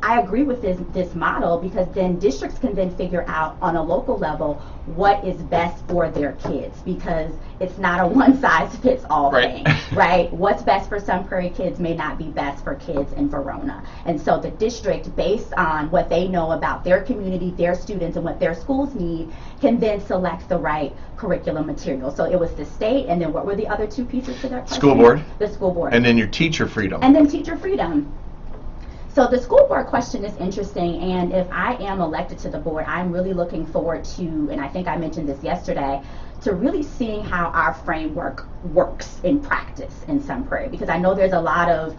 I agree with this model, because then districts can then figure out on a local level what is best for their kids, because it's not a one-size-fits-all thing, right? What's best for some Prairie kids may not be best for kids in Verona. And so the district, based on what they know about their community, their students, and what their schools need, can then select the right curriculum material. So it was the state, and then what were the other two pieces to that question? School board. The school board. And then your teacher freedom. And then teacher freedom. So the school board question is interesting, and if I am elected to the board, I'm really looking forward to, and I think I mentioned this yesterday, to really seeing how our framework works in practice in Sun Prairie, because I know there's a lot of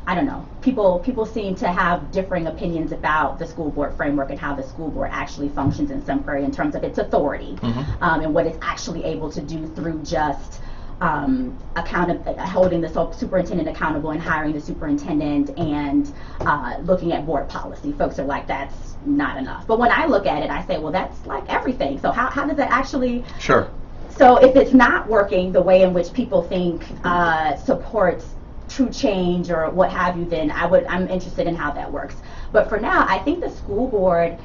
I don't know, people seem to have differing opinions about the school board framework and how the school board actually functions in Sun Prairie in terms of its authority, and what it's actually able to do through just holding the superintendent accountable and hiring the superintendent and looking at board policy. Folks are like, that's not enough. But when I look at it, I say, well, that's like everything. So how does that actually... Sure. So if it's not working the way in which people think supports true change or what have you, then I'm interested in how that works. But for now, I think the school board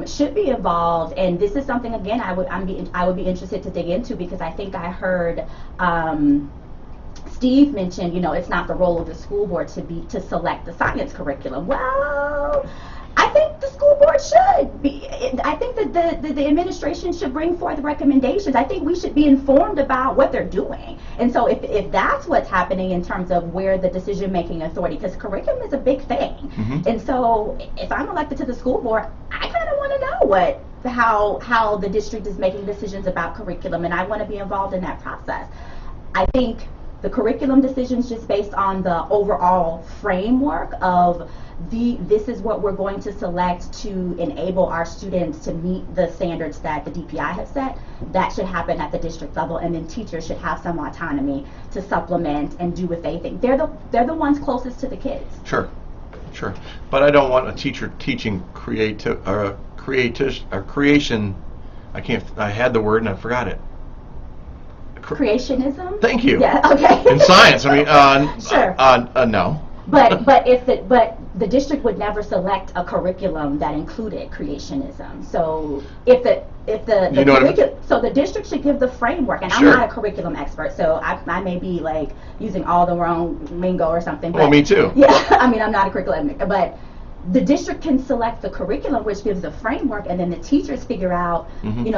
should be involved, and this is something, again, I would be interested to dig into, because I think I heard Steve mention, it's not the role of the school board to select the science curriculum. Well, I think the school board should be. I think that the administration should bring forth recommendations. I think we should be informed about what they're doing. And so if that's what's happening in terms of where the decision-making authority, because curriculum is a big thing. And so if I'm elected to the school board, I kind of want to know how the district is making decisions about curriculum, and I want to be involved in that process. I think the curriculum decisions, just based on the overall framework of this is what we're going to select to enable our students to meet the standards that the DPI has set, that should happen at the district level, and then teachers should have some autonomy to supplement and do what they think. They're the ones closest to the kids. Sure. But I don't want a teacher teaching creation. I had the word and I forgot it. Creationism? Thank you. Yeah, okay. In science, I mean, Sure. No. But the district would never select a curriculum that included creationism. So if the You know what I mean? so the district should give the framework, and Sure. I'm not a curriculum expert, so I may be like using all the wrong lingo or something. Well, but, me too. Yeah, I mean, I'm not a curriculum, but the district can select the curriculum, which gives the framework, and then the teachers figure out,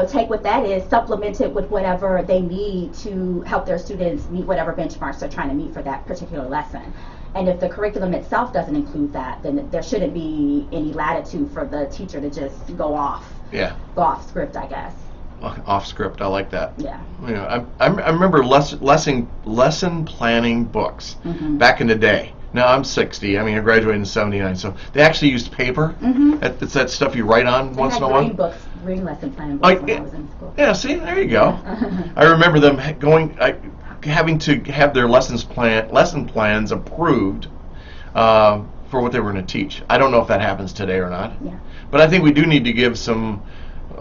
take what that is, supplement it with whatever they need to help their students meet whatever benchmarks they're trying to meet for that particular lesson. And if the curriculum itself doesn't include that, then there shouldn't be any latitude for the teacher to just go off script, I guess. Off script, I like that. Yeah. I remember lesson planning books back in the day. Now I'm 60. I mean, I graduated in 79, so they actually used paper. It's that stuff you write on once in a while. Green lesson plan books when I was in school. Yeah, see, there you go. I remember them having to have their lesson plans approved for what they were going to teach. I don't know if that happens today or not. Yeah. But I think we do need to give some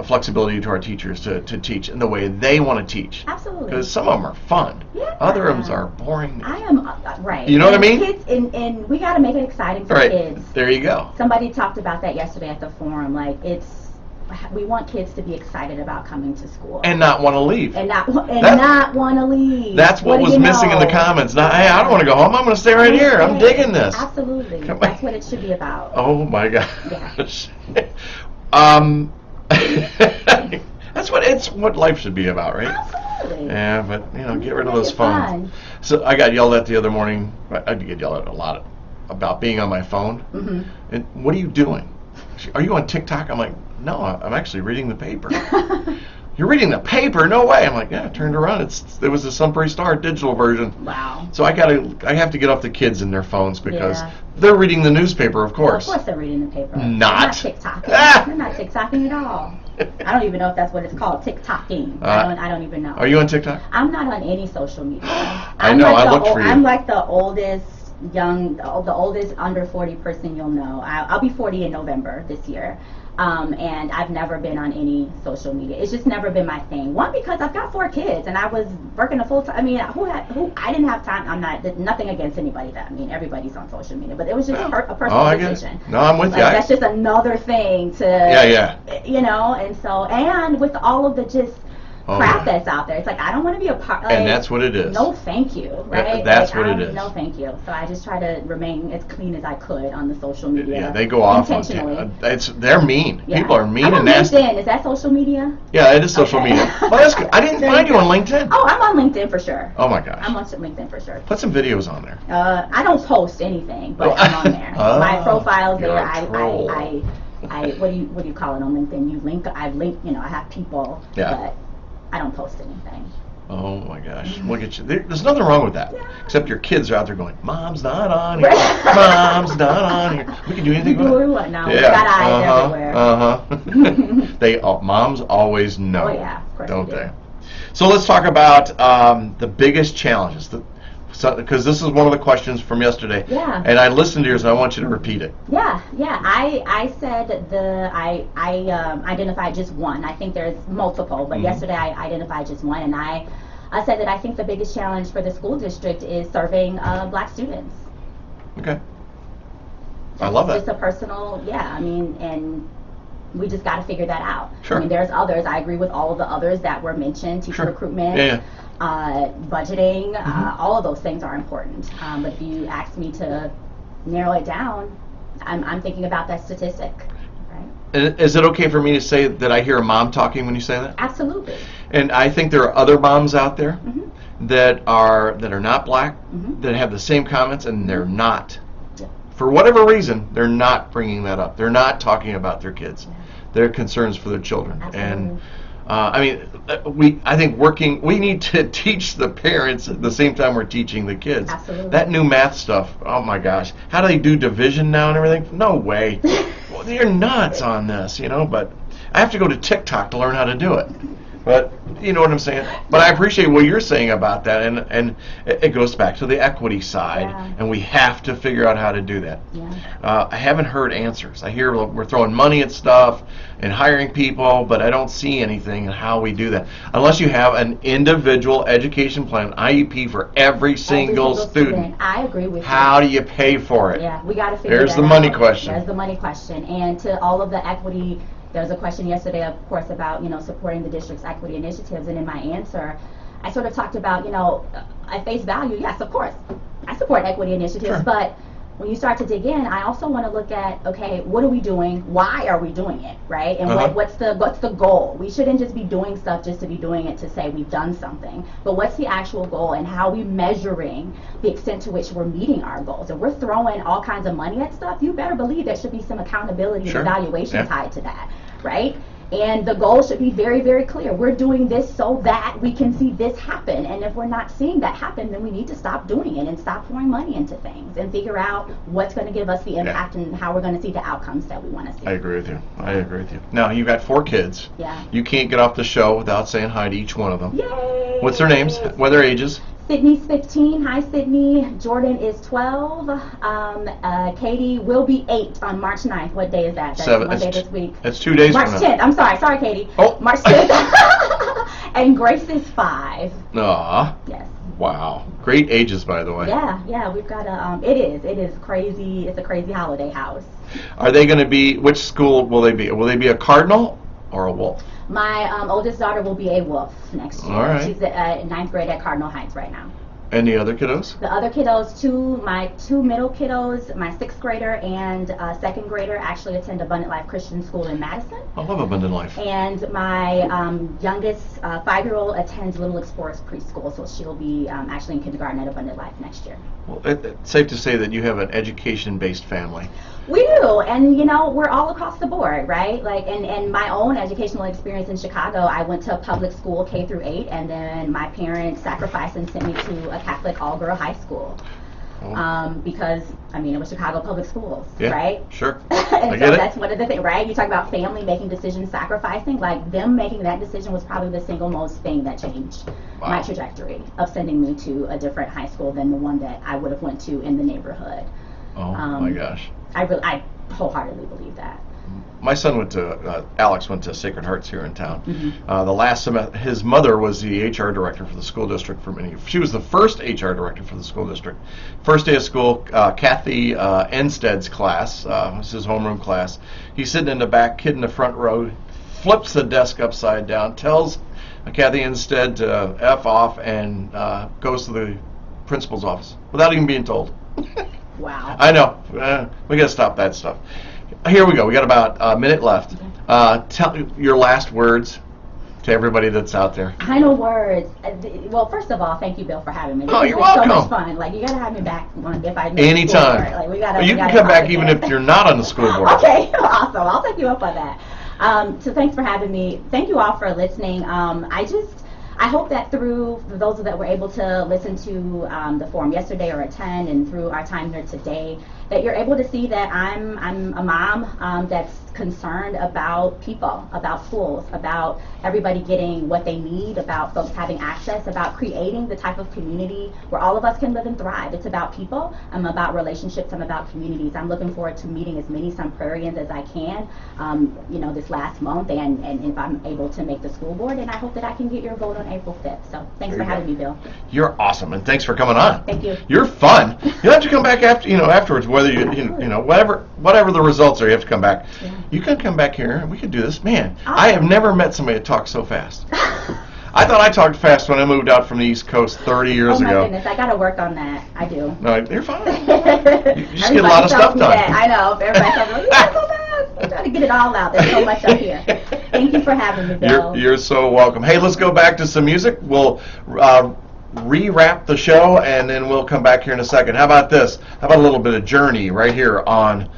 flexibility to our teachers to teach in the way they want to teach. Absolutely. Because some of them are fun. Yeah. Other ones are boring. I am right. You know what I mean? Kids, and we got to make it exciting for Right. kids. There you go. Somebody talked about that yesterday at the forum. Like, we want kids to be excited about coming to school And not want to leave. and not want to leave. That's what was missing in the comments. Now, hey, I don't want to go home. I'm going to stay right here. I'm digging this. Absolutely. Come on. That's what it should be about. Oh my gosh. It's what life should be about, right? Absolutely. Yeah, but get rid of Make those it phones. fun. So I got yelled at the other morning. I get yelled at a lot about being on my phone. And what are you doing? Are you on TikTok? I'm like, no, I'm actually reading the paper. You're reading the paper? No way. I'm like, yeah, I turned around. It was the Sunbury Star digital version. Wow. So I have to get off the kids and their phones because Yeah. they're reading the newspaper, of course. Well, of course they're reading the paper. Not. They're not TikToking. Ah! They're not TikToking at all. I don't even know if that's what it's called, TikToking. I don't even know. Are you on TikTok? I'm not on any social media. I know, I looked for you. I'm like the oldest the oldest under 40 person you'll know. I'll be 40 in November this year. And I've never been on any social media. It's just never been my thing. One, because I've got 4 kids and I was working a full time. I mean, I didn't have time. I'm not, nothing against anybody everybody's on social media, but it was just a personal decision. No, I'm with you. That's just another thing to, and with all of the just crap that's out there, it's like I don't want to be a part. Like, and that's what it is. No, thank you. Right? That's what it is. No, thank you. So I just try to remain as clean as I could on the social media. Yeah, they go off intentionally. They're mean. Yeah. People are mean I'm and on nasty. LinkedIn. Is that social media? Yeah, it is social Okay. media. Well, that's good. I didn't find you on LinkedIn. Oh, I'm on LinkedIn for sure. Oh my gosh. I'm on LinkedIn for sure. Put some videos on there. I don't post anything, but I'm on there. My profile's you're there. a troll. I what do you call it on LinkedIn? I have people, but I don't post anything. Oh my gosh, look at you. There's nothing wrong with that, except your kids are out there going, Mom's not on here. Mom's not on here. We can do anything about it. What now? We got eyes everywhere. Moms always know. Oh yeah, of course don't they do. they? So let's talk about the biggest challenges. Because this is one of the questions from yesterday. Yeah. And I listened to yours, and I want you to repeat it. Yeah. I said I identified just one. I think there's multiple, but yesterday I identified just one, and I said that I think the biggest challenge for the school district is serving Black students. Okay. I love that. Just a personal, and we just got to figure that out. Sure. I mean, there's others. I agree with all of the others that were mentioned, teacher recruitment. Yeah. Budgeting, all of those things are important. But if you ask me to narrow it down, I'm thinking about that statistic. Right? And is it okay for me to say that I hear a mom talking when you say that? Absolutely. And I think there are other moms out there that are not Black that have the same comments, and they're not. Yeah. For whatever reason, they're not bringing that up. They're not talking about their kids, their concerns for their children. Absolutely. And I think we need to teach the parents at the same time we're teaching the kids. Absolutely. That new math stuff, oh my gosh. How do they do division now and everything? No way. Well, they're nuts on this, but I have to go to TikTok to learn how to do it. But you know what I'm saying. But I appreciate what you're saying about that, and it goes back to the equity side, Yeah. and we have to figure out how to do that. Yeah. I haven't heard answers. I hear we're throwing money at stuff and hiring people, but I don't see anything in how we do that. Unless you have an individual education plan, IEP for every single student. I agree with you. How do you pay for it? Yeah, we got to figure There's that the money out. question. There's the money question. And to all of the equity, there was a question yesterday, of course, about, supporting the district's equity initiatives. And in my answer, I sort of talked about, at face value, yes, of course, I support equity initiatives. Sure. But when you start to dig in, I also want to look at, okay, what are we doing? Why are we doing it, right? And what's the goal? We shouldn't just be doing stuff just to be doing it to say we've done something. But what's the actual goal, and how are we measuring the extent to which we're meeting our goals? If we're throwing all kinds of money at stuff, you better believe there should be some accountability Sure. and evaluation Yeah. tied to that, right? And the goal should be very, very clear. We're doing this so that we can see this happen. And if we're not seeing that happen, then we need to stop doing it and stop pouring money into things and figure out what's going to give us the impact and how we're going to see the outcomes that we want to see. I agree with you. I agree with you. Now, you've got 4 kids. Yeah. You can't get off the show without saying hi to each one of them. Yay! What's their names? What are their ages? Sydney's 15. Hi, Sydney. Jordan is 12. Katie will be 8 on March 9th. What day is that? That's 7. one day this week. That's 2 days March from now. 10th. I'm sorry. Sorry, Katie. Oh. March 10th. And Grace is 5. Aw. Yes. Wow. Great ages, by the way. Yeah. We've got a. It is crazy. It's a crazy holiday house. Are they going to be, which school will they be? Will they be a Cardinal or a Wolf? My oldest daughter will be a Wolf next year. All right. She's at 9th grade at Cardinal Heights right now. And the other kiddos? The other kiddos, my two middle kiddos, my 6th grader and 2nd grader actually attend Abundant Life Christian School in Madison. I love Abundant Life. And my youngest 5-year-old attends Little Explorers Preschool, so she'll be actually in kindergarten at Abundant Life next year. Well, it's safe to say that you have an education-based family. We do, and we're all across the board, right? Like, and my own educational experience in Chicago, I went to a public school K through 8, and then my parents sacrificed and sent me to a Catholic all-girl high school. Oh. Because it was Chicago public schools, Yeah, right? sure. And I so get it. that's one of the things, right? You talk about family making decisions, sacrificing. Like, them making that decision was probably the single most thing that changed my trajectory of sending me to a different high school than the one that I would have went to in the neighborhood. Oh, my gosh. I wholeheartedly believe that. My son Alex went to Sacred Hearts here in town. Mm-hmm. The last semester, his mother was the HR director for the school district for many years. She was the first HR director for the school district. First day of school, Kathy Ensted's class, was his homeroom class. He's sitting in the back, kid in the front row, flips the desk upside down, tells Kathy Ensted to F off, and goes to the principal's office without even being told. Wow. I know. We got to stop that stuff. Here we go. We got about a minute left. Tell your last words to everybody that's out there. Final words. Well, first of all, thank you, Bill, for having me. Oh, This you're has been welcome. So much fun. Like, you gotta have me back if I Anytime. Like, we gotta. You we can gotta come back talk even again. if you're not on the school board. Okay, awesome. I'll take you up on that. So thanks for having me. Thank you all for listening. I hope that through those that were able to listen to the forum yesterday or attend, and through our time here today, that you're able to see that I'm a mom that's concerned about people, about schools, about everybody getting what they need, about folks having access, about creating the type of community where all of us can live and thrive. It's about people. I'm about relationships. I'm about communities. I'm looking forward to meeting as many Prairies as I can, this last month, and if I'm able to make the school board, and I hope that I can get your vote on April 5th. So thanks for having me, Bill. You're awesome, and thanks for coming on. Thank you. You're fun. You don't have to come back afterwards, whether whatever the results are. You have to come back. Yeah. You can come back here, and we can do this. Man, Awesome. I have never met somebody that talks so fast. I thought I talked fast when I moved out from the East Coast 30 years Oh my ago. goodness, I gotta work on that. I do. No, you're fine. You just get a lot of stuff done. I know. Everybody tells me, "You're so fast." I'm trying to get it all out. There's so much up here. Thank you for having me, Bill. You're so welcome. Hey, let's go back to some music. We'll re-wrap the show, and then we'll come back here in a second. How about this? How about a little bit of Journey right here on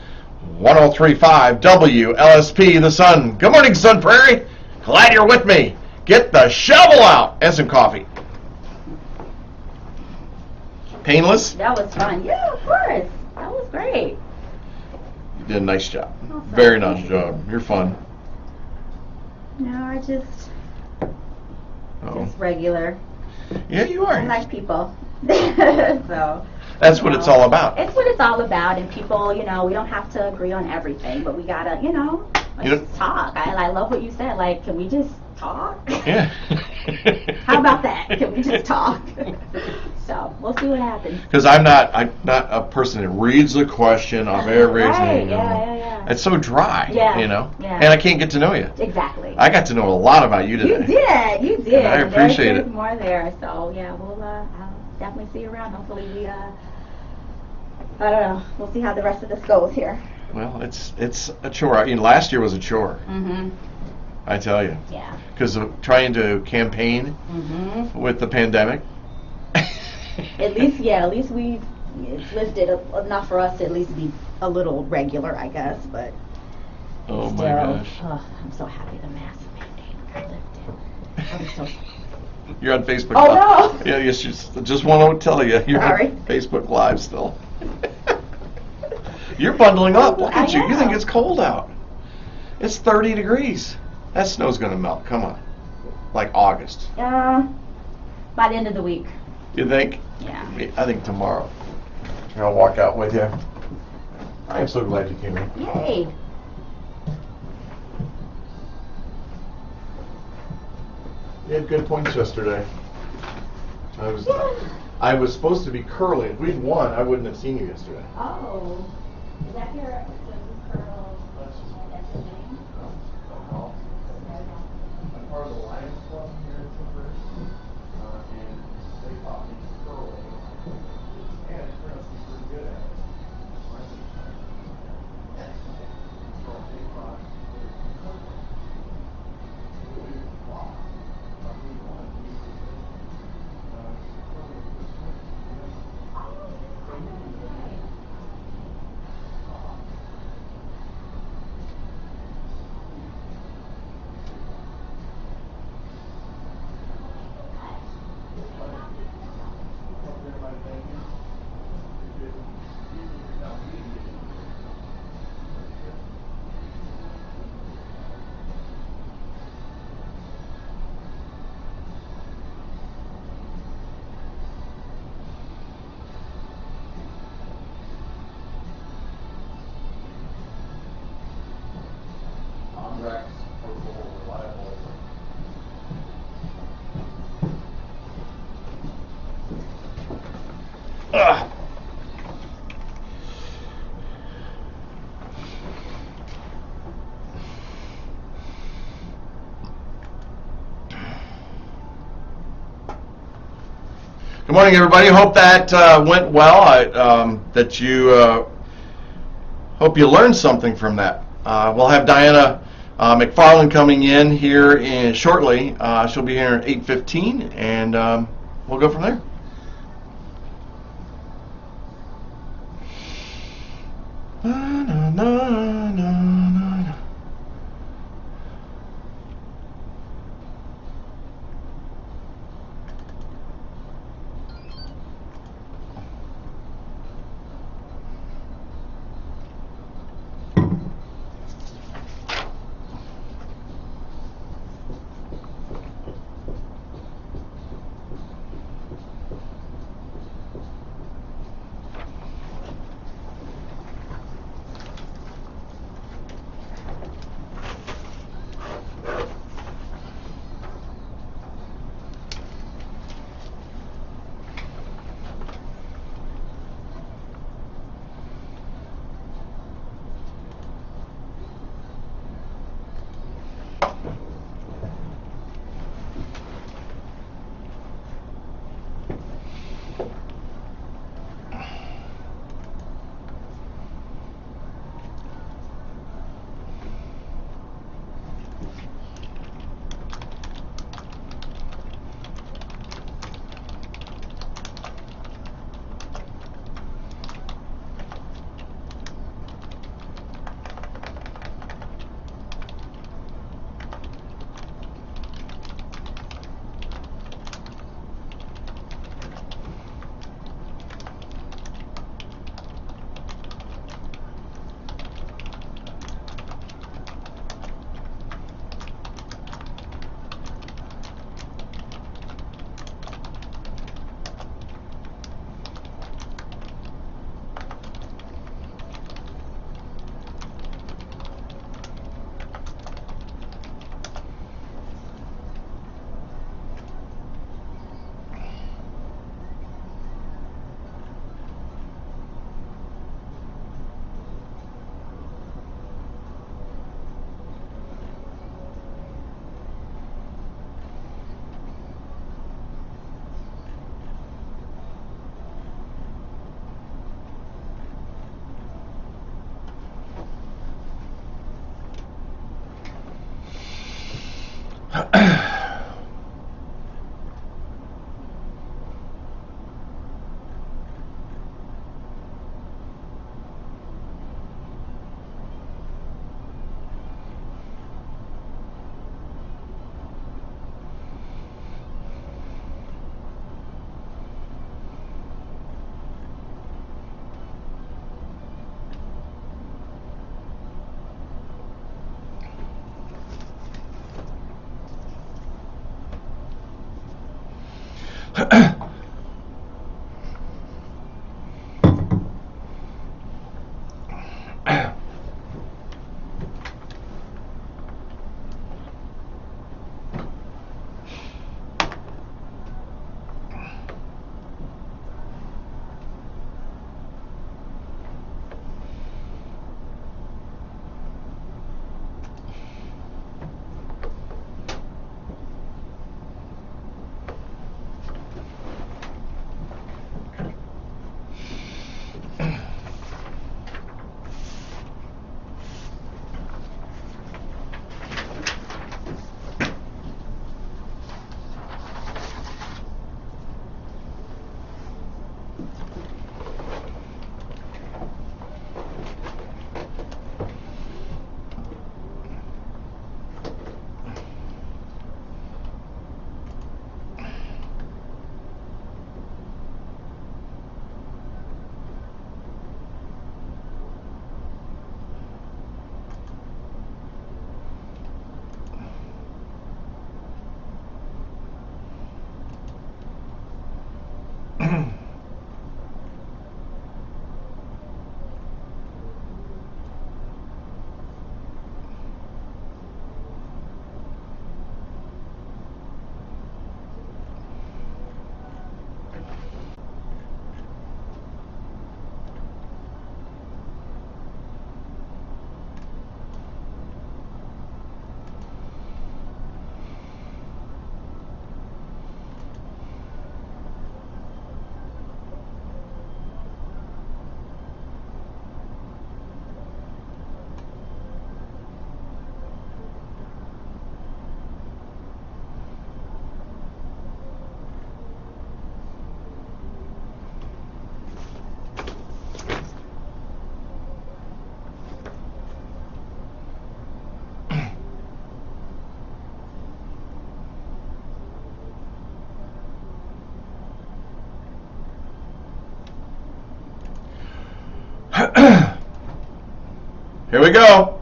103.5 WLSP, The Sun. Good morning, Sun Prairie. Glad you're with me. Get the shovel out and some coffee. Painless? That was fun. Yeah, of course. That was great. You did a nice job. Awesome. Very nice job. You're fun. No, I just Oh. Just regular. Yeah, you are. I like people. So. That's what it's all about. It's what it's all about, and people, we don't have to agree on everything, but we gotta, let's talk. I love what you said. Like, can we just talk? Yeah. How about that? Can we just talk? So we'll see what happens. Because I'm not a person that reads the question of everything. Right. Yeah. It's so dry. Yeah. And I can't get to know you. Exactly. I got to know a lot about you today. You did. And I appreciate There's it. more there. So yeah, I'll definitely see you around. Hopefully we I don't know. We'll see how the rest of this goes here. Well, it's a chore. Last year was a chore. Mhm. I tell you. Yeah. Because of trying to campaign with the pandemic. At least it's lifted enough for us to at least be a little regular, I guess. But Oh still, my gosh. I'm so happy the mask mandate got lifted. I'll be so. You're on Facebook Oh, Live. no. Yeah, just want to tell you, you're Sorry. on Facebook Live still. You're bundling up. Look at you. You think know. it's cold out. It's 30 degrees. That snow's going to melt. Come on. Like August. By the end of the week. You think? Yeah. I think tomorrow. I'll walk out with you. I am so glad you came in. Yay. You had good points yesterday. I was supposed to be curling. If we'd won, I wouldn't have seen you yesterday. Oh. Is that your curl? That's your name? I'm part of the Lions Club here in Prairie, and they taught me curling. And it turned out to be pretty good at it. Good morning, everybody. Hope that went well. That you hope you learned something from that. We'll have Diana McFarlane coming in here shortly. She'll be here at 8:15, and we'll go from there. Na, na, na, na, na. Here we go.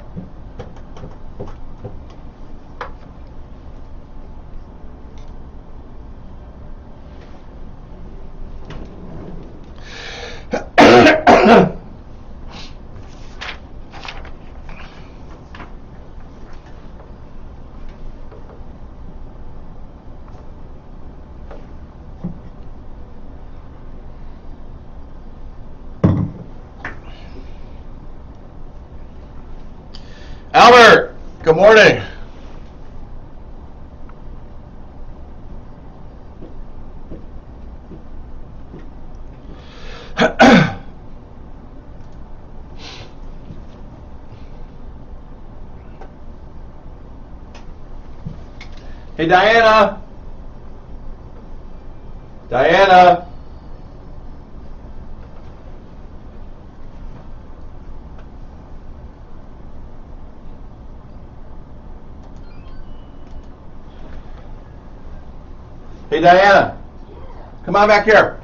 Albert, good morning. Hey, Diana. Diana. Hey, Diana. Come on back here.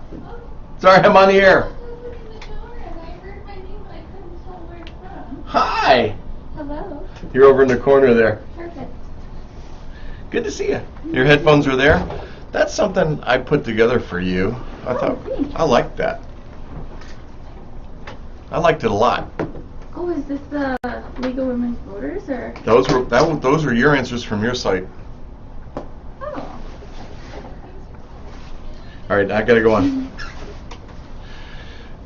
Sorry, I'm on the air. Hi. Hello. You're over in the corner there. Perfect. Good to see you. Your headphones are there. That's something I put together for you. I thought thanks. I liked that. I liked it a lot. Oh, is this the League of Women's Voters or? Those were your answers from your site. Oh. All right, I gotta go on.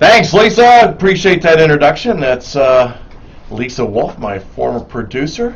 Thanks, Lisa. Appreciate that introduction. That's Lisa Wolf, my former producer.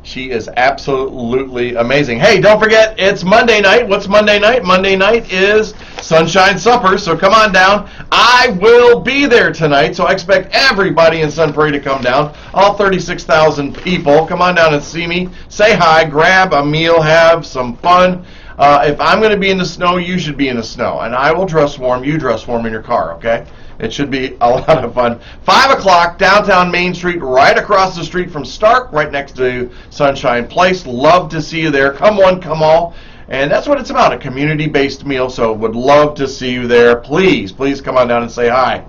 She is absolutely amazing. Hey, don't forget, it's Monday night. What's Monday night? Monday night is Sunshine Supper, so come on down. I will be there tonight, so I expect everybody in Sun Prairie to come down. All 36,000 people. Come on down and see me. Say hi, grab a meal, have some fun. If I'm going to be in the snow, you should be in the snow. And I will dress warm. You dress warm in your car, okay? It should be a lot of fun. 5 o'clock, downtown Main Street, right across the street from Stark, right next to Sunshine Place. Love to see you there. Come one, come all. And that's what it's about, a community-based meal. So would love to see you there. Please come on down and say hi.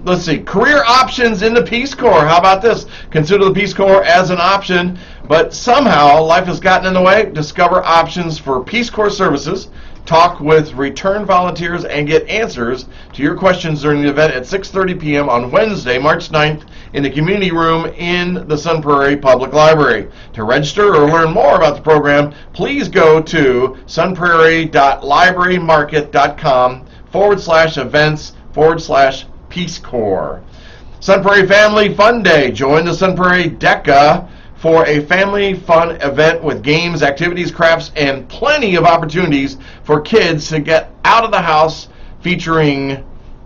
Let's see, career options in the Peace Corps. How about this? Consider the Peace Corps as an option, but somehow life has gotten in the way. Discover options for Peace Corps services. Talk with return volunteers and get answers to your questions during the event at 6:30 p.m. on Wednesday, March 9th in the community room in the Sun Prairie Public Library. To register or learn more about the program, please go to sunprairie.librarymarket.com/events/Peace Corps. Sun Prairie Family Fun Day. Join the Sun Prairie DECA for a family fun event with games, activities, crafts, and plenty of opportunities for kids to get out of the house, featuring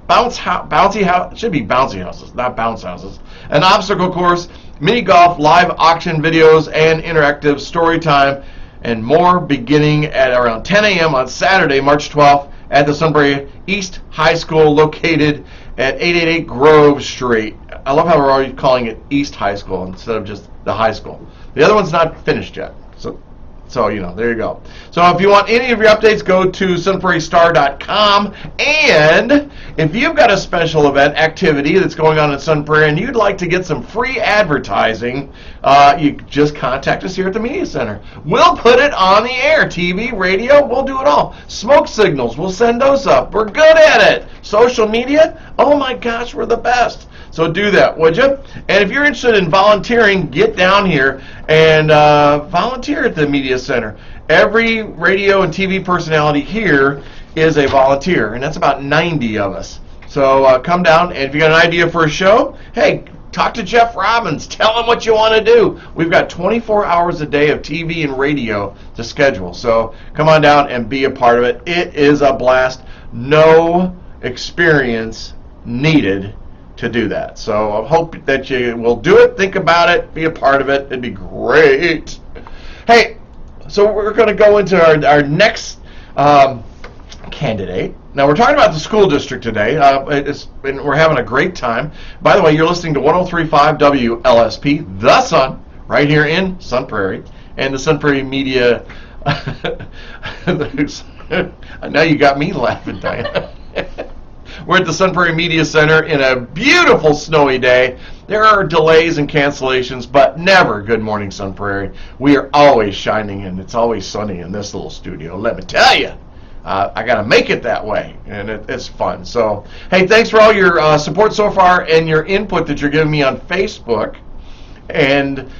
bouncy house. It should be bouncy houses, not bounce houses. An obstacle course, mini golf, live auction videos, and interactive story time, and more beginning at around 10 a.m. on Saturday, March 12th at the Sun Prairie East High School located at 888 Grove Street. I love how we're already calling it East High School instead of just the high school. The other one's not finished yet. So you know, there you go. So if you want any of your updates, go to sunprairiestar.com. And if you've got a special event activity that's going on in Sun Prairie and you'd like to get some free advertising, you just contact us here at the Media Center. We'll put it on the air. TV, radio, we'll do it all. Smoke signals, we'll send those up. We're good at it. Social media, oh my gosh, we're the best. So do that, would you? And if you're interested in volunteering, get down here and volunteer at the Media Center. Every radio and TV personality here is a volunteer, and that's about 90 of us. So come down, and if you got an idea for a show, hey, talk to Jeff Robbins. Tell him what you want to do. We've got 24 hours a day of TV and radio to schedule. So come on down and be a part of it. It is a blast. No experience needed to do that. So I hope that you will do it, think about it, be a part of it. It'd be great. Hey, so we're going to go into our next candidate. Now, we're talking about the school district today. And we're having a great time. By the way, you're listening to 103.5 WLSP, The Sun, right here in Sun Prairie, and the Sun Prairie Media. Now you got me laughing, Diana. We're at the Sun Prairie Media Center in a beautiful snowy day. There are delays and cancellations, but never Good Morning Sun Prairie. We are always shining, and it's always sunny in this little studio. Let me tell you, I got to make it that way, and it's fun. So, hey, thanks for all your support so far and your input that you're giving me on Facebook. And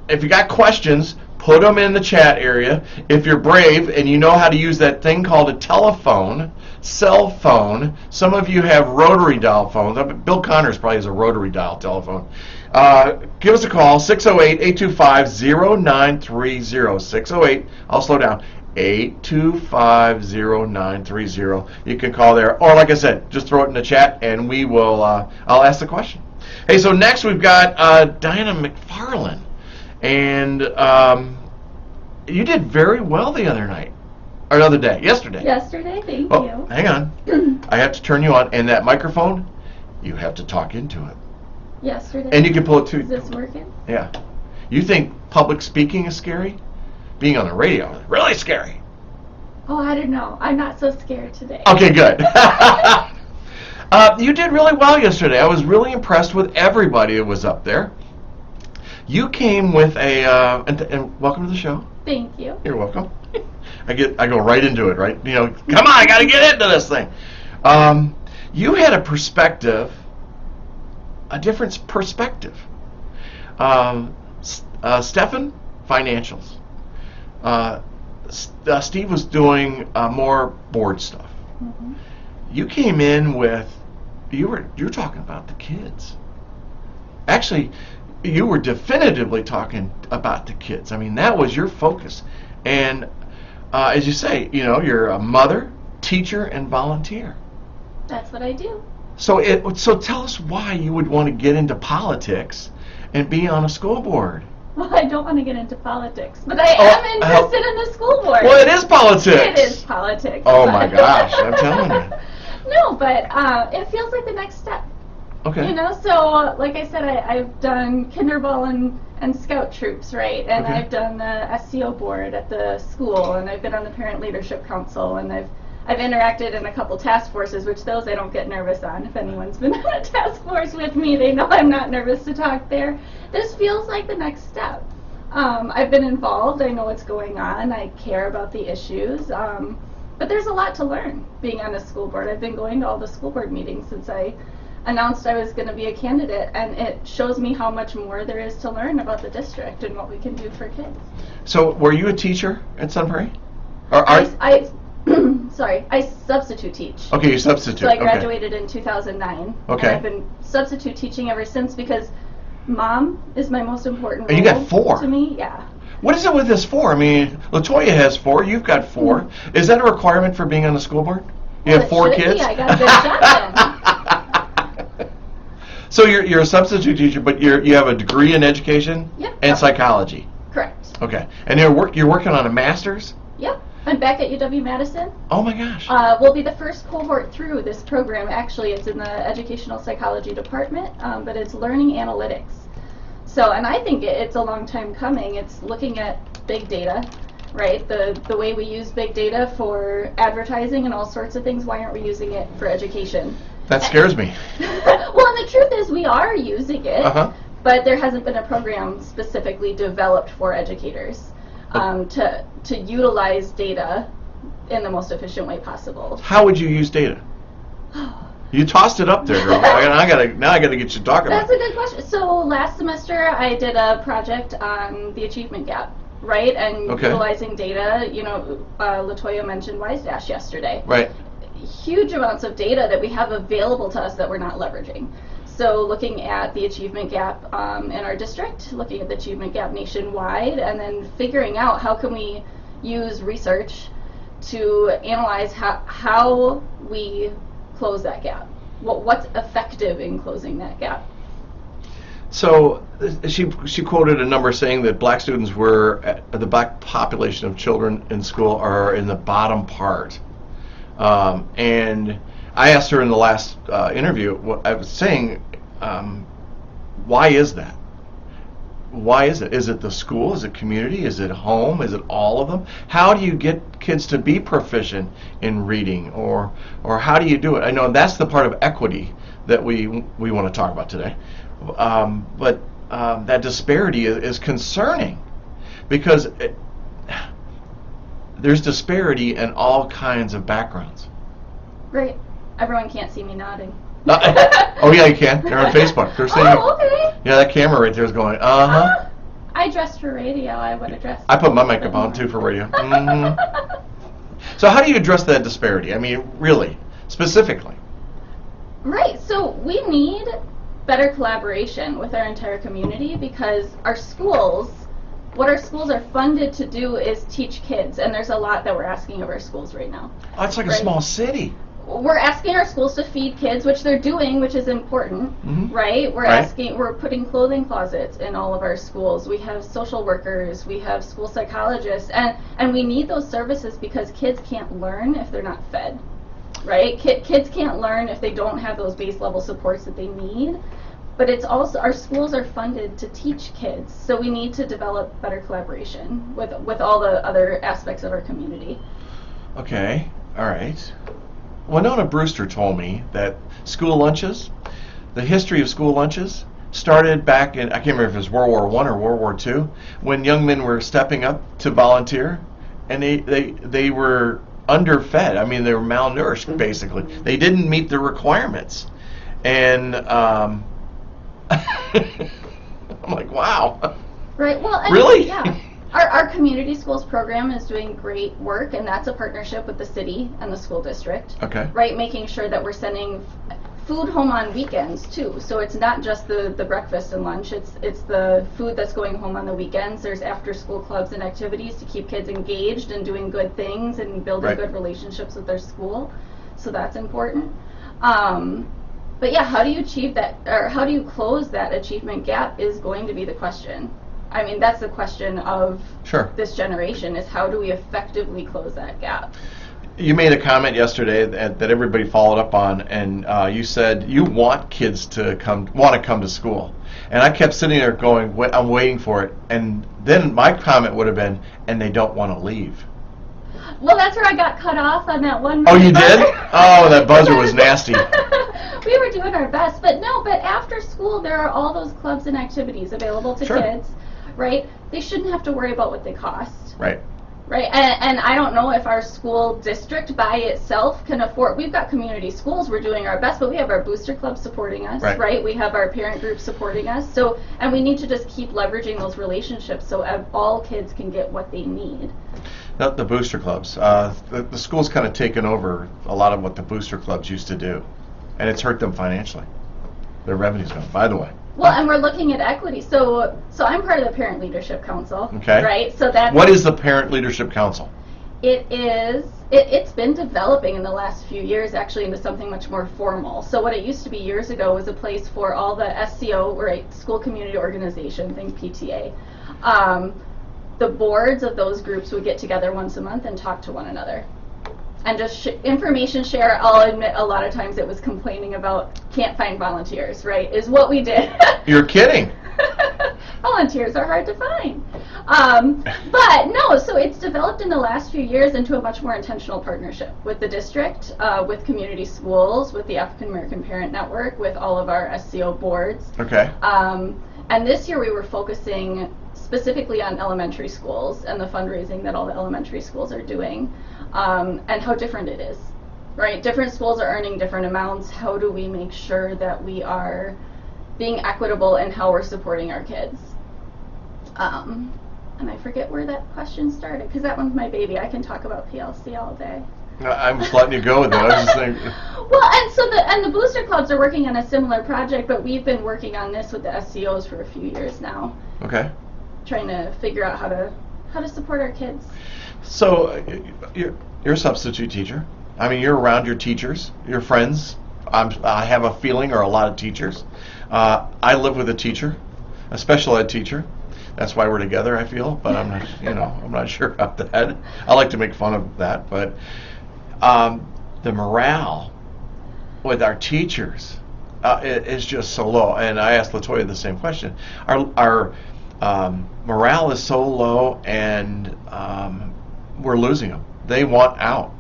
if you got questions, put them in the chat area. If you're brave and you know how to use that thing called a telephone, cell phone. Some of you have rotary dial phones. Bill Connors probably has a rotary dial telephone. Give us a call, 608-825-0930. 608, I'll slow down, 825-0930. You can call there, or like I said, just throw it in the chat and we will, I'll ask the question. Hey, so next we've got Diana McFarland. And you did very well the other night. Or the other day, yesterday. Yesterday, thank Oh, you. hang on. I have to turn you on. And that microphone, you have to talk into it. Yesterday. And you can pull it too. Is this working? Yeah. You think public speaking is scary? Being on the radio is really scary. Oh, I don't know. I'm not so scared today. Okay, good. You did really well yesterday. I was really impressed with everybody that was up there. You came with a, and welcome to the show. Thank you. You're welcome. I go right into it, right? You know, come on, I got to get into this thing. You had a perspective, a different perspective. Stefan, financials. Steve was doing more board stuff. Mm-hmm. You came in with, you were talking about the kids. Actually, you were definitively talking about the kids. I mean, that was your focus. And as you say, you're a mother, teacher, and volunteer. That's what I do. So tell us why you would want to get into politics and be on a school board. Well, I don't want to get into politics, but I am interested in the school board. Well, it is politics. It is politics. Oh my gosh, I'm telling you. No, but it feels like the next step. Okay. So like I said, I've done Kinderball and Scout troops, right? And Okay. I've done the SCO board at the school, and I've been on the Parent Leadership Council, and I've interacted in a couple task forces, which those I don't get nervous on. If anyone's been on a task force with me, they know I'm not nervous to talk there. This feels like the next step. I've been involved. I know what's going on. I care about the issues. But there's a lot to learn being on a school board. I've been going to all the school board meetings since I announced I was going to be a candidate, and it shows me how much more there is to learn about the district and what we can do for kids. So were you a teacher at Sun Prairie? I substitute teach. Okay, you substitute. So I graduated in 2009. Okay. And I've been substitute teaching ever since because mom is my most important And you role got 4? to me. Yeah. What is it with this 4? I mean, Latoya has 4. You've got 4. Is that a requirement for being on the school board? You have 4 kids? I got a good job. So you're a substitute teacher, but you have a degree in education Yep. and psychology. Correct. Okay, and you're working on a master's. Yep. I'm back at UW-Madison. Oh my gosh. We'll be the first cohort through this program. Actually, it's in the educational psychology department, but it's learning analytics. So, and I think it's a long time coming. It's looking at big data, right? The way we use big data for advertising and all sorts of things. Why aren't we using it for education? That scares me. Well, and the truth is we are using it, but there hasn't been a program specifically developed for educators to utilize data in the most efficient way possible. How would you use data? You tossed it up there, girl. I gotta get you talking about it. That's a good question. So last semester I did a project on the achievement gap, right? And utilizing data. Latoya mentioned WiseDash yesterday. Right. Huge amounts of data that we have available to us that we're not leveraging. So looking at the achievement gap in our district, looking at the achievement gap nationwide, and then figuring out how can we use research to analyze how we close that gap. What's effective in closing that gap? So she quoted a number saying that black students the black population of children in school are in the bottom part. And I asked her in the last interview, what I was saying, why is that? Why is it? Is it the school? Is it community? Is it home? Is it all of them? How do you get kids to be proficient in reading, or how do you do it? I know that's the part of equity that we want to talk about today. But that disparity is concerning because there's disparity in all kinds of backgrounds. Right. Everyone can't see me nodding. Oh yeah, you can. They're on Facebook. They're saying, oh, okay. Yeah, that camera right there is going, I dressed for radio. I would have dressed. I put my makeup on too for radio. So how do you address that disparity? I mean, really, specifically. Right. So we need better collaboration with our entire community because what our schools are funded to do is teach kids, and there's a lot that we're asking of our schools right now. Oh, it's like a small city. We're asking our schools to feed kids, which they're doing, which is important, right? We're putting clothing closets in all of our schools. We have social workers, we have school psychologists, and we need those services because kids can't learn if they're not fed, right? Kids can't learn if they don't have those base level supports that they need. But it's also, our schools are funded to teach kids, so we need to develop better collaboration with all the other aspects of our community. Okay, all right. Winona Brewster told me that school lunches, the history of school lunches, started back in, I can't remember if it was World War I or World War II, when young men were stepping up to volunteer, and they were underfed. I mean, they were malnourished, basically. They didn't meet the requirements. And I'm like, wow. Right, well, really? Yeah. Our community schools program is doing great work, and that's a partnership with the city and the school district. Okay. Right, making sure that we're sending food home on weekends too. So it's not just the breakfast and lunch, it's the food that's going home on the weekends. There's after school clubs and activities to keep kids engaged and doing good things and building Right. good relationships with their school. So that's important. But yeah, how do you achieve that, or how do you close that achievement gap is going to be the question. I mean, that's the question of Sure. this generation, is how do we effectively close that gap? You made a comment yesterday that everybody followed up on, and you said you want kids to want to come to school. And I kept sitting there going, I'm waiting for it. And then my comment would have been, and they don't want to leave. Well, that's where I got cut off on that one. Oh, you did? buzzer. Oh, that buzzer was nasty. We were doing our best, but after school there are all those clubs and activities available to Sure. kids, right? They shouldn't have to worry about what they cost. Right. Right, and I don't know if our school district by itself can afford, we've got community schools, we're doing our best, but we have our booster club supporting us, Right. We have our parent group supporting us, so, and we need to just keep leveraging those relationships so all kids can get what they need. Not the booster clubs. The school's kind of taken over a lot of what the booster clubs used to do, and it's hurt them financially. Their revenue's gone, by the way. Well, and we're looking at equity, so I'm part of the Parent Leadership Council, Okay. right? So that's What is the Parent Leadership Council? It's been developing in the last few years actually into something much more formal. So what it used to be years ago was a place for all the SCO, right, school community organization, think PTA. The boards of those groups would get together once a month and talk to one another. And just information share. I'll admit a lot of times it was complaining about can't find volunteers, right, is what we did. You're kidding. Volunteers are hard to find. But no, so it's developed in the last few years into a much more intentional partnership with the district, with community schools, with the African American Parent Network, with all of our SCO boards. Okay. And this year we were focusing specifically on elementary schools and the fundraising that all the elementary schools are doing, and how different it is, right? Different schools are earning different amounts. How do we make sure that we are being equitable in how we're supporting our kids? And I forget where that question started, because that one's my baby. I can talk about PLC all day. I'm just letting you go with it. I was just saying. Well, and so the booster clubs are working on a similar project, but we've been working on this with the SCOs for a few years now, Okay. trying to figure out how to support our kids. So you're a substitute teacher. I mean, you're around your teachers, your friends. I have a feeling, or a lot of teachers. I live with a teacher, a special ed teacher. That's why we're together, I feel, but I'm not, I'm not sure about that. I like to make fun of that, but the morale with our teachers is just so low. And I asked Latoya the same question. Our morale is so low, and we're losing them. They want out.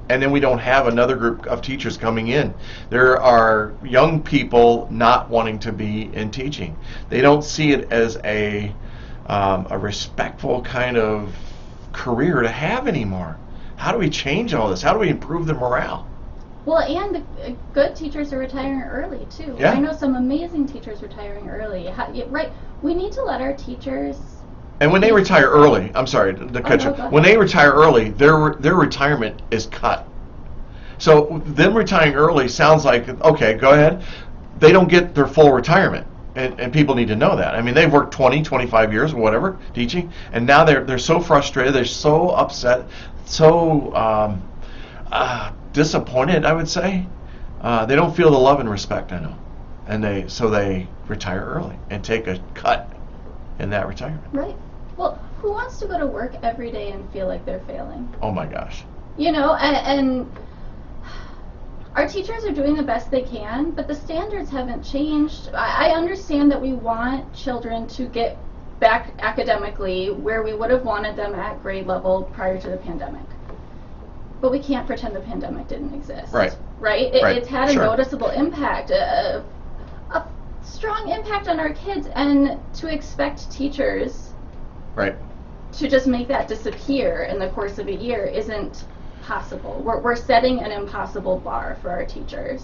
And then we don't have another group of teachers coming in. There are young people not wanting to be in teaching. They don't see it as a respectful kind of career to have anymore. How do we change all this? How do we improve the morale? Well, and the good teachers are retiring early, too. Yeah. I know some amazing teachers retiring early. Right. We need to let our teachers... And when they retire early, I'm sorry to cut you. no, go ahead. When they retire early, their retirement is cut. So them retiring early sounds like, okay, go ahead. They don't get their full retirement. And people need to know that. I mean, they've worked 20, 25 years or whatever teaching, and now they're so frustrated, they're so upset, so disappointed, I would say. They don't feel the love and respect, I know. And they retire early and take a cut in that retirement. Right. Well, who wants to go to work every day and feel like they're failing? Oh my gosh. And our teachers are doing the best they can, but the standards haven't changed. I understand that we want children to get back academically where we would have wanted them at grade level prior to the pandemic. But we can't pretend the pandemic didn't exist. Right. Right? Right. It's had a Sure. noticeable impact, a strong impact on our kids, and to expect teachers Right. to just make that disappear in the course of a year isn't possible. We're setting an impossible bar for our teachers.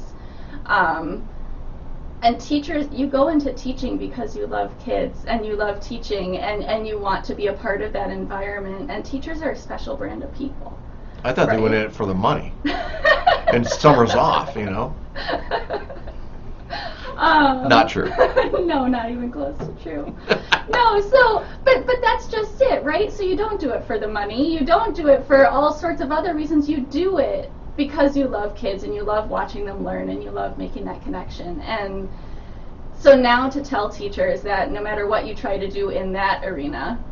And teachers, you go into teaching because you love kids and you love teaching and you want to be a part of that environment. And teachers are a special brand of people. I thought they went in it for the money and summers off, Not true. No, not even close to true. No, so, but that's just it, right? So you don't do it for the money. You don't do it for all sorts of other reasons. You do it because you love kids and you love watching them learn and you love making that connection. And so now to tell teachers that no matter what you try to do in that arena,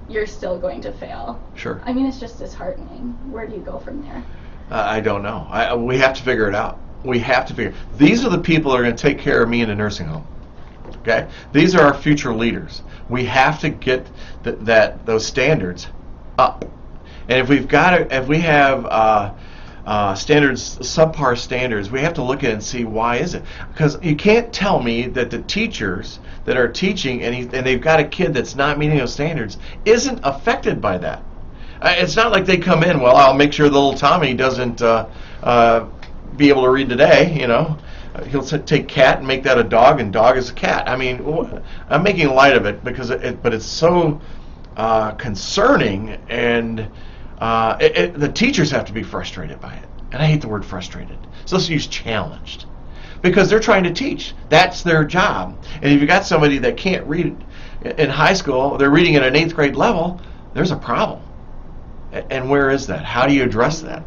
you're still going to fail. Sure. I mean, it's just disheartening. Where do you go from there? I don't know. We have to figure it out. We have to figure. These are the people that are going to take care of me in a nursing home. Okay, these are our future leaders. We have to get those standards up. And if we have standards, subpar standards, we have to look at it and see why is it. Because you can't tell me that the teachers that are teaching and they've got a kid that's not meeting those standards isn't affected by that. It's not like they come in, well, I'll make sure the little Tommy doesn't be able to read today, you know. He'll take cat and make that a dog, and dog is a cat. I mean, I'm making light of it because but it's so concerning, and the teachers have to be frustrated by it. And I hate the word frustrated. So let's use challenged, because they're trying to teach. That's their job. And if you got somebody that can't read in high school, they're reading at an 8th grade level, there's a problem. And where is that? How do you address that?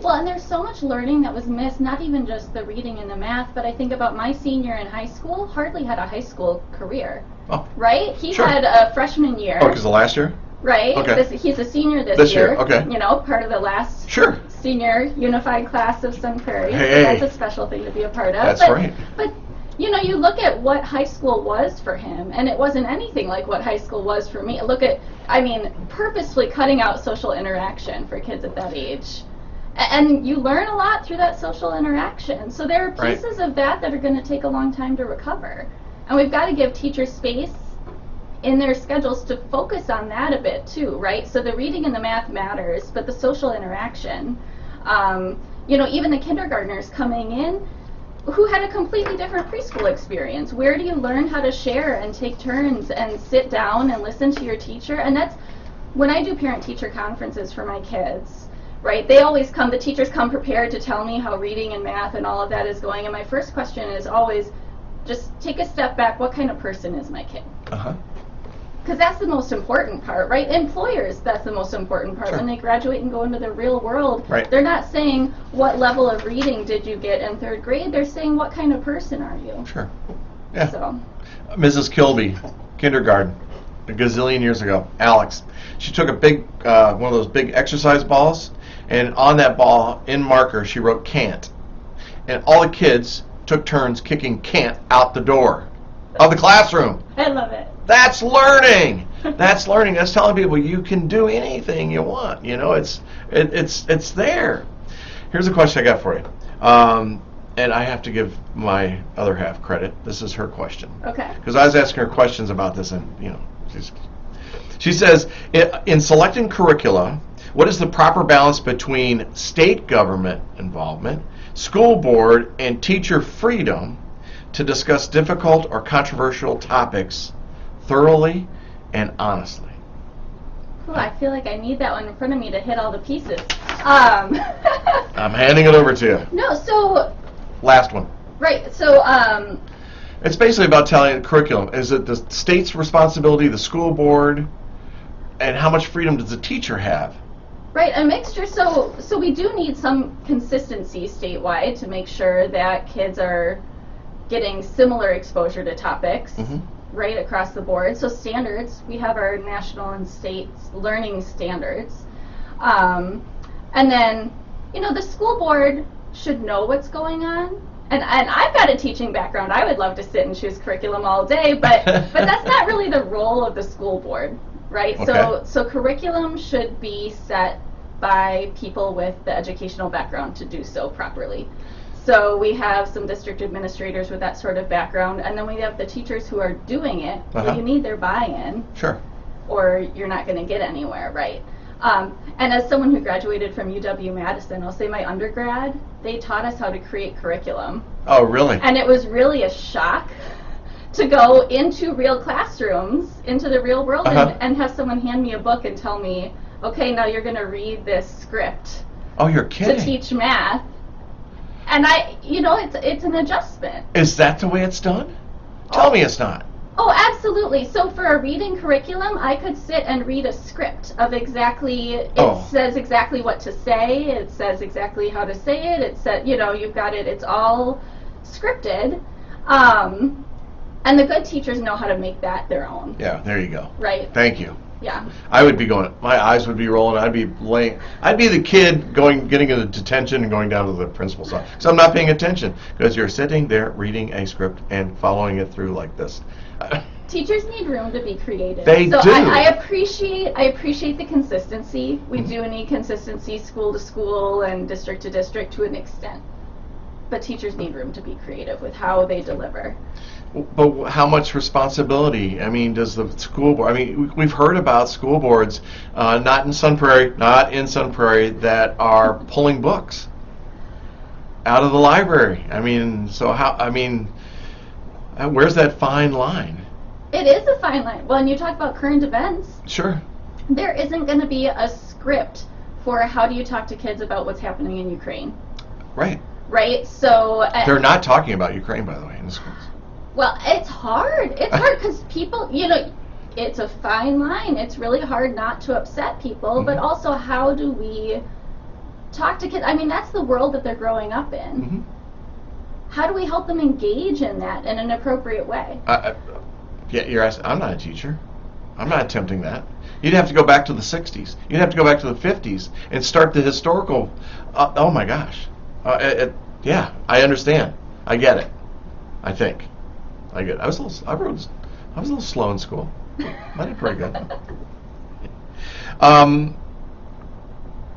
Well, and there's so much learning that was missed, not even just the reading and the math, but I think about my senior in high school, hardly had a high school career. Oh, right? He sure. had a freshman year. Oh, because the last year? Right. Okay. He's a senior this year. Okay. You know, part of the last sure. senior unified class of Sun Prairie. Hey. So that's a special thing to be a part of. That's right. But, you know, you look at what high school was for him, and it wasn't anything like what high school was for me. Look at, I mean, purposefully cutting out social interaction for kids at that age. And you learn a lot through that social interaction. So there are pieces of that are going to take a long time to recover. And we've got to give teachers space in their schedules to focus on that a bit too, right? So the reading and the math matters, but the social interaction, you know, even the kindergartners coming in who had a completely different preschool experience. Where do you learn how to share and take turns and sit down and listen to your teacher? And that's when I do parent-teacher conferences for my kids, right? They always come, the teachers come prepared to tell me how reading and math and all of that is going. And my first question is always, just take a step back. What kind of person is my kid? Because that's the most important part, right? Employers, that's the most important part. Sure. When they graduate and go into the real world, right. They're not saying, what level of reading did you get in 3rd grade? They're saying, what kind of person are you? Sure. Yeah. So. Mrs. Kilby, kindergarten, a gazillion years ago, Alex. She took a big, one of those big exercise balls, and on that ball, in marker, she wrote can't. And all the kids took turns kicking can't out the door of the classroom. I love it. That's learning. That's learning. That's telling people you can do anything you want. You know, it's there. Here's a question I got for you, and I have to give my other half credit. This is her question. Okay. Because I was asking her questions about this, and you know, she says, in selecting curricula, what is the proper balance between state government involvement, school board, and teacher freedom to discuss difficult or controversial topics thoroughly and honestly? Cool, I feel like I need that one in front of me to hit all the pieces. I'm handing it over to you. No, so... Last one. Right, so... It's basically about telling curriculum. Is it the state's responsibility, the school board, and how much freedom does the teacher have? Right, a mixture. So we do need some consistency statewide to make sure that kids are getting similar exposure to topics. Right across the board. So standards, we have our national and state learning standards. And then, you know, the school board should know what's going on. And I've got a teaching background. I would love to sit and choose curriculum all day, but that's not really the role of the school board, right? Okay. So curriculum should be set by people with the educational background to do so properly. So we have some district administrators with that sort of background, and then we have the teachers who are doing it. Well, you need their buy-in. Sure. Or you're not going to get anywhere, right? And as someone who graduated from UW-Madison, I'll say my undergrad, they taught us how to create curriculum. Oh, really? And it was really a shock to go into real classrooms, into the real world, and have someone hand me a book and tell me, okay, now you're going to read this script. Oh, you're kidding. To teach math. And it's an adjustment. Is that the way it's done? Tell me it's not. Oh, absolutely. So for a reading curriculum, I could sit and read a script of it says exactly what to say, it says exactly how to say it, it said, you've got it, it's all scripted. And the good teachers know how to make that their own. Yeah, there you go. Right. Thank you. Yeah. I would be going, my eyes would be rolling, I'd be the kid getting into detention and going down to the principal's office. So I'm not paying attention because you're sitting there reading a script and following it through like this. Teachers need room to be creative. They do. I appreciate the consistency. We do need consistency school to school and district to district to an extent. But teachers need room to be creative with how they deliver. But how much responsibility? I mean, does the school board? I mean, we've heard about school boards, not in Sun Prairie, that are pulling books out of the library. I mean, where's that fine line? It is a fine line. Well, and you talk about current events. Sure. There isn't going to be a script for how do you talk to kids about what's happening in Ukraine. Right. Right. So they're not talking about Ukraine, by the way, in the schools. Well, it's hard. It's hard because people, it's a fine line. It's really hard not to upset people, but also how do we talk to kids? I mean, that's the world that they're growing up in. Mm-hmm. How do we help them engage in that in an appropriate way? Yeah, you're asking. I'm not a teacher. I'm not attempting that. You'd have to go back to the 60s. You'd have to go back to the 50s and start the historical. Oh my gosh. Yeah, I understand. I get it. I think. I get it. I was a little slow in school. I did pretty good.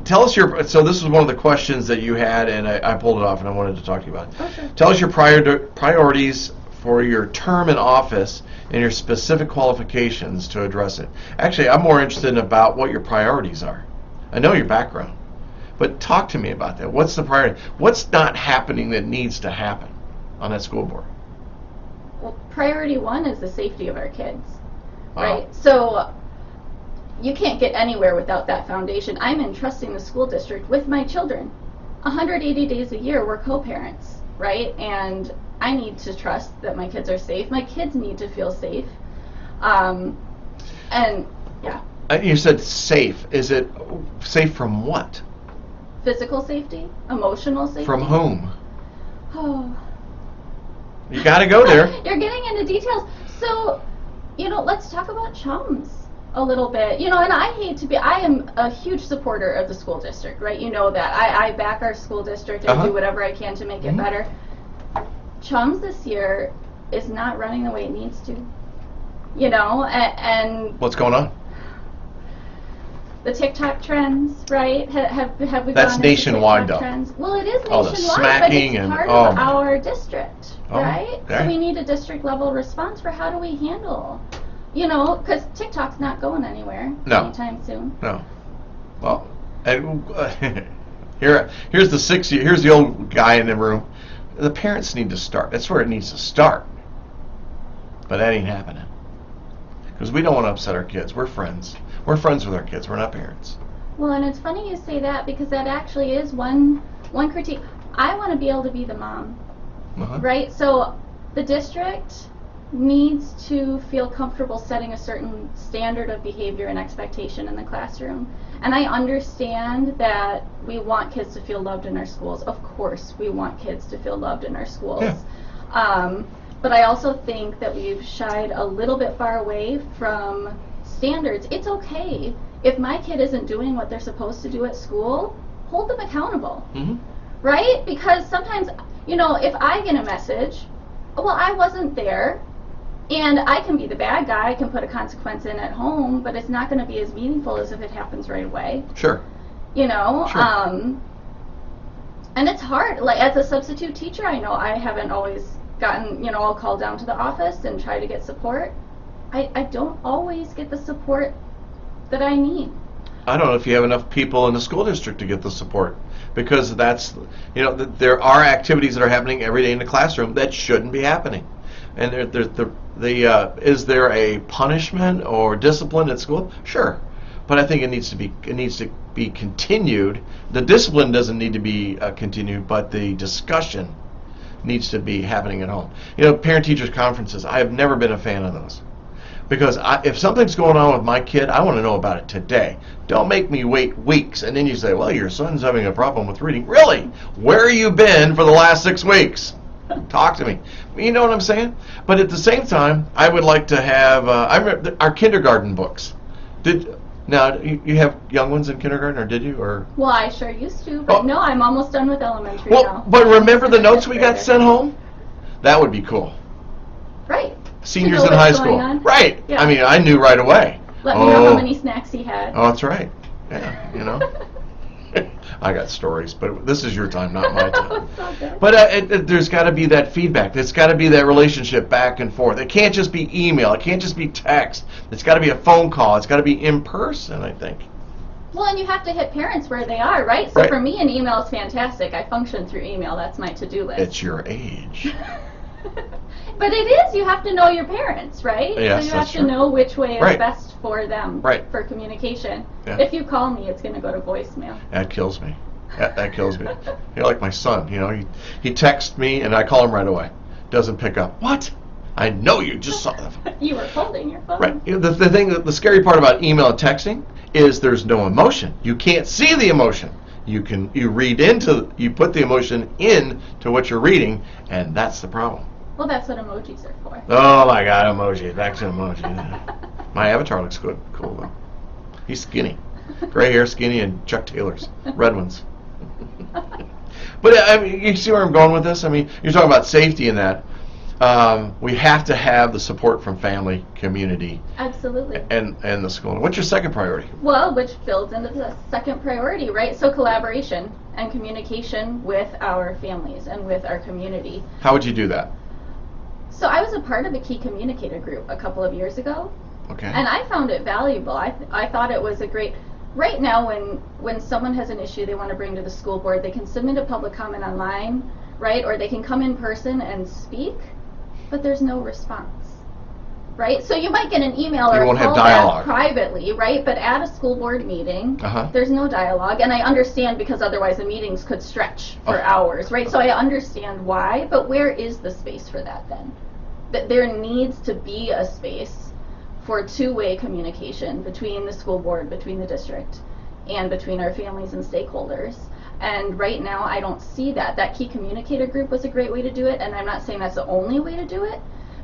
Tell us so this was one of the questions that you had, and I pulled it off, and I wanted to talk to you about it. Okay. Tell us your priorities for your term in office and your specific qualifications to address it. Actually, I'm more interested in about what your priorities are. I know your background, but talk to me about that. What's the priority? What's not happening that needs to happen on that school board? Well, priority one is the safety of our kids, Wow. right? So you can't get anywhere without that foundation. I'm entrusting the school district with my children. 180 days a year, we're co-parents, right? And I need to trust that my kids are safe. My kids need to feel safe. And yeah. You said safe. Is it safe from what? Physical safety, emotional safety. From whom? Oh. You got to go there. You're getting into details. So, let's talk about chums a little bit. And I am a huge supporter of the school district, right? You know that. I back our school district and do whatever I can to make it better. Chums this year is not running the way it needs to. And What's going on? the TikTok trends, right? Have we That's gone nationwide, into TikTok though. trends? Well, it is Oh, the nationwide, but smacking it's and- part oh of my- our district, Oh, right? okay. So we need a district level response for how do we handle, because TikTok's not going anywhere anytime soon. No. Well, and, here's the old guy in the room. The parents need to start. That's where it needs to start. But that ain't happening. Because we don't want to upset our kids. We're friends. We're friends with our kids. We're not parents. Well, and it's funny you say that because that actually is one critique. I want to be able to be the mom, right? So the district needs to feel comfortable setting a certain standard of behavior and expectation in the classroom. And I understand that we want kids to feel loved in our schools. Of course, we want kids to feel loved in our schools. Yeah. But I also think that we've shied a little bit far away from standards. It's okay if my kid isn't doing what they're supposed to do at school, hold them accountable, right? Because sometimes, if I get a message, well, I wasn't there, and I can be the bad guy, I can put a consequence in at home, but it's not going to be as meaningful as if it happens right away. Sure. And it's hard. Like, as a substitute teacher, I know I haven't always gotten, I'll call down to the office and try to get support. I don't always get the support that I need. I don't know if you have enough people in the school district to get the support, because that's, there are activities that are happening every day in the classroom that shouldn't be happening. And is there a punishment or discipline at school? Sure, but I think it needs to be continued. The discipline doesn't need to be continued, but the discussion needs to be happening at home. Parent-teachers conferences, I have never been a fan of those. Because if something's going on with my kid, I want to know about it today. Don't make me wait weeks, and then you say, well, your son's having a problem with reading. Really? Where have you been for the last 6 weeks? Talk to me. You know what I'm saying? But at the same time, I would like to have, I remember our kindergarten books. Now, you have young ones in kindergarten, or did you? Or Well, I sure used to, but no, I'm almost done with elementary now. But remember the notes we got sent home? That would be cool. Right. Seniors in high school. Right. Yeah. I mean, I knew right away. Let me know how many snacks he had. Oh, that's right. Yeah, I got stories, but this is your time, not my time. But there's got to be that feedback. There's got to be that relationship back and forth. It can't just be email. It can't just be text. It's got to be a phone call. It's got to be in person, I think. Well, and you have to hit parents where they are, right? So for me, an email is fantastic. I function through email. That's my to-do list. It's your age. But it is. You have to know your parents, right? Yes, so you that's have to know which way is Right. best for them for communication. Yeah. If you call me, it's going to go to voicemail. That kills me. That kills me. You're like my son. He texts me and I call him right away. Doesn't pick up. What? I know you just saw that. You were holding your phone. Right. The scary part about email and texting is there's no emotion. You can't see the emotion. You put the emotion into what you're reading, and that's the problem. Well, that's what emojis are for. Oh my God, emoji! Back to emoji. My avatar looks good, cool though. He's skinny, gray hair, skinny, and Chuck Taylors, red ones. But I mean, you see where I'm going with this? I mean, you're talking about safety in that. We have to have the support from family, community, Absolutely. and the school. What's your second priority? Well, which builds into the second priority, right? So collaboration and communication with our families and with our community. How would you do that? So I was a part of a key communicator group a couple of years ago, Okay. and I found it valuable. I thought it was a great. Right now, when someone has an issue they want to bring to the school board, they can submit a public comment online, right? Or they can come in person and speak, but there's no response, right? So you might get an email or a won't have call back dialogue. privately, right? But at a school board meeting, there's no dialogue, and I understand because otherwise the meetings could stretch for hours, right? So I understand why, but where is the space for that then? That there needs to be a space for two-way communication between the school board, between the district, and between our families and stakeholders. And right now, I don't see that. That key communicator group was a great way to do it, and I'm not saying that's the only way to do it,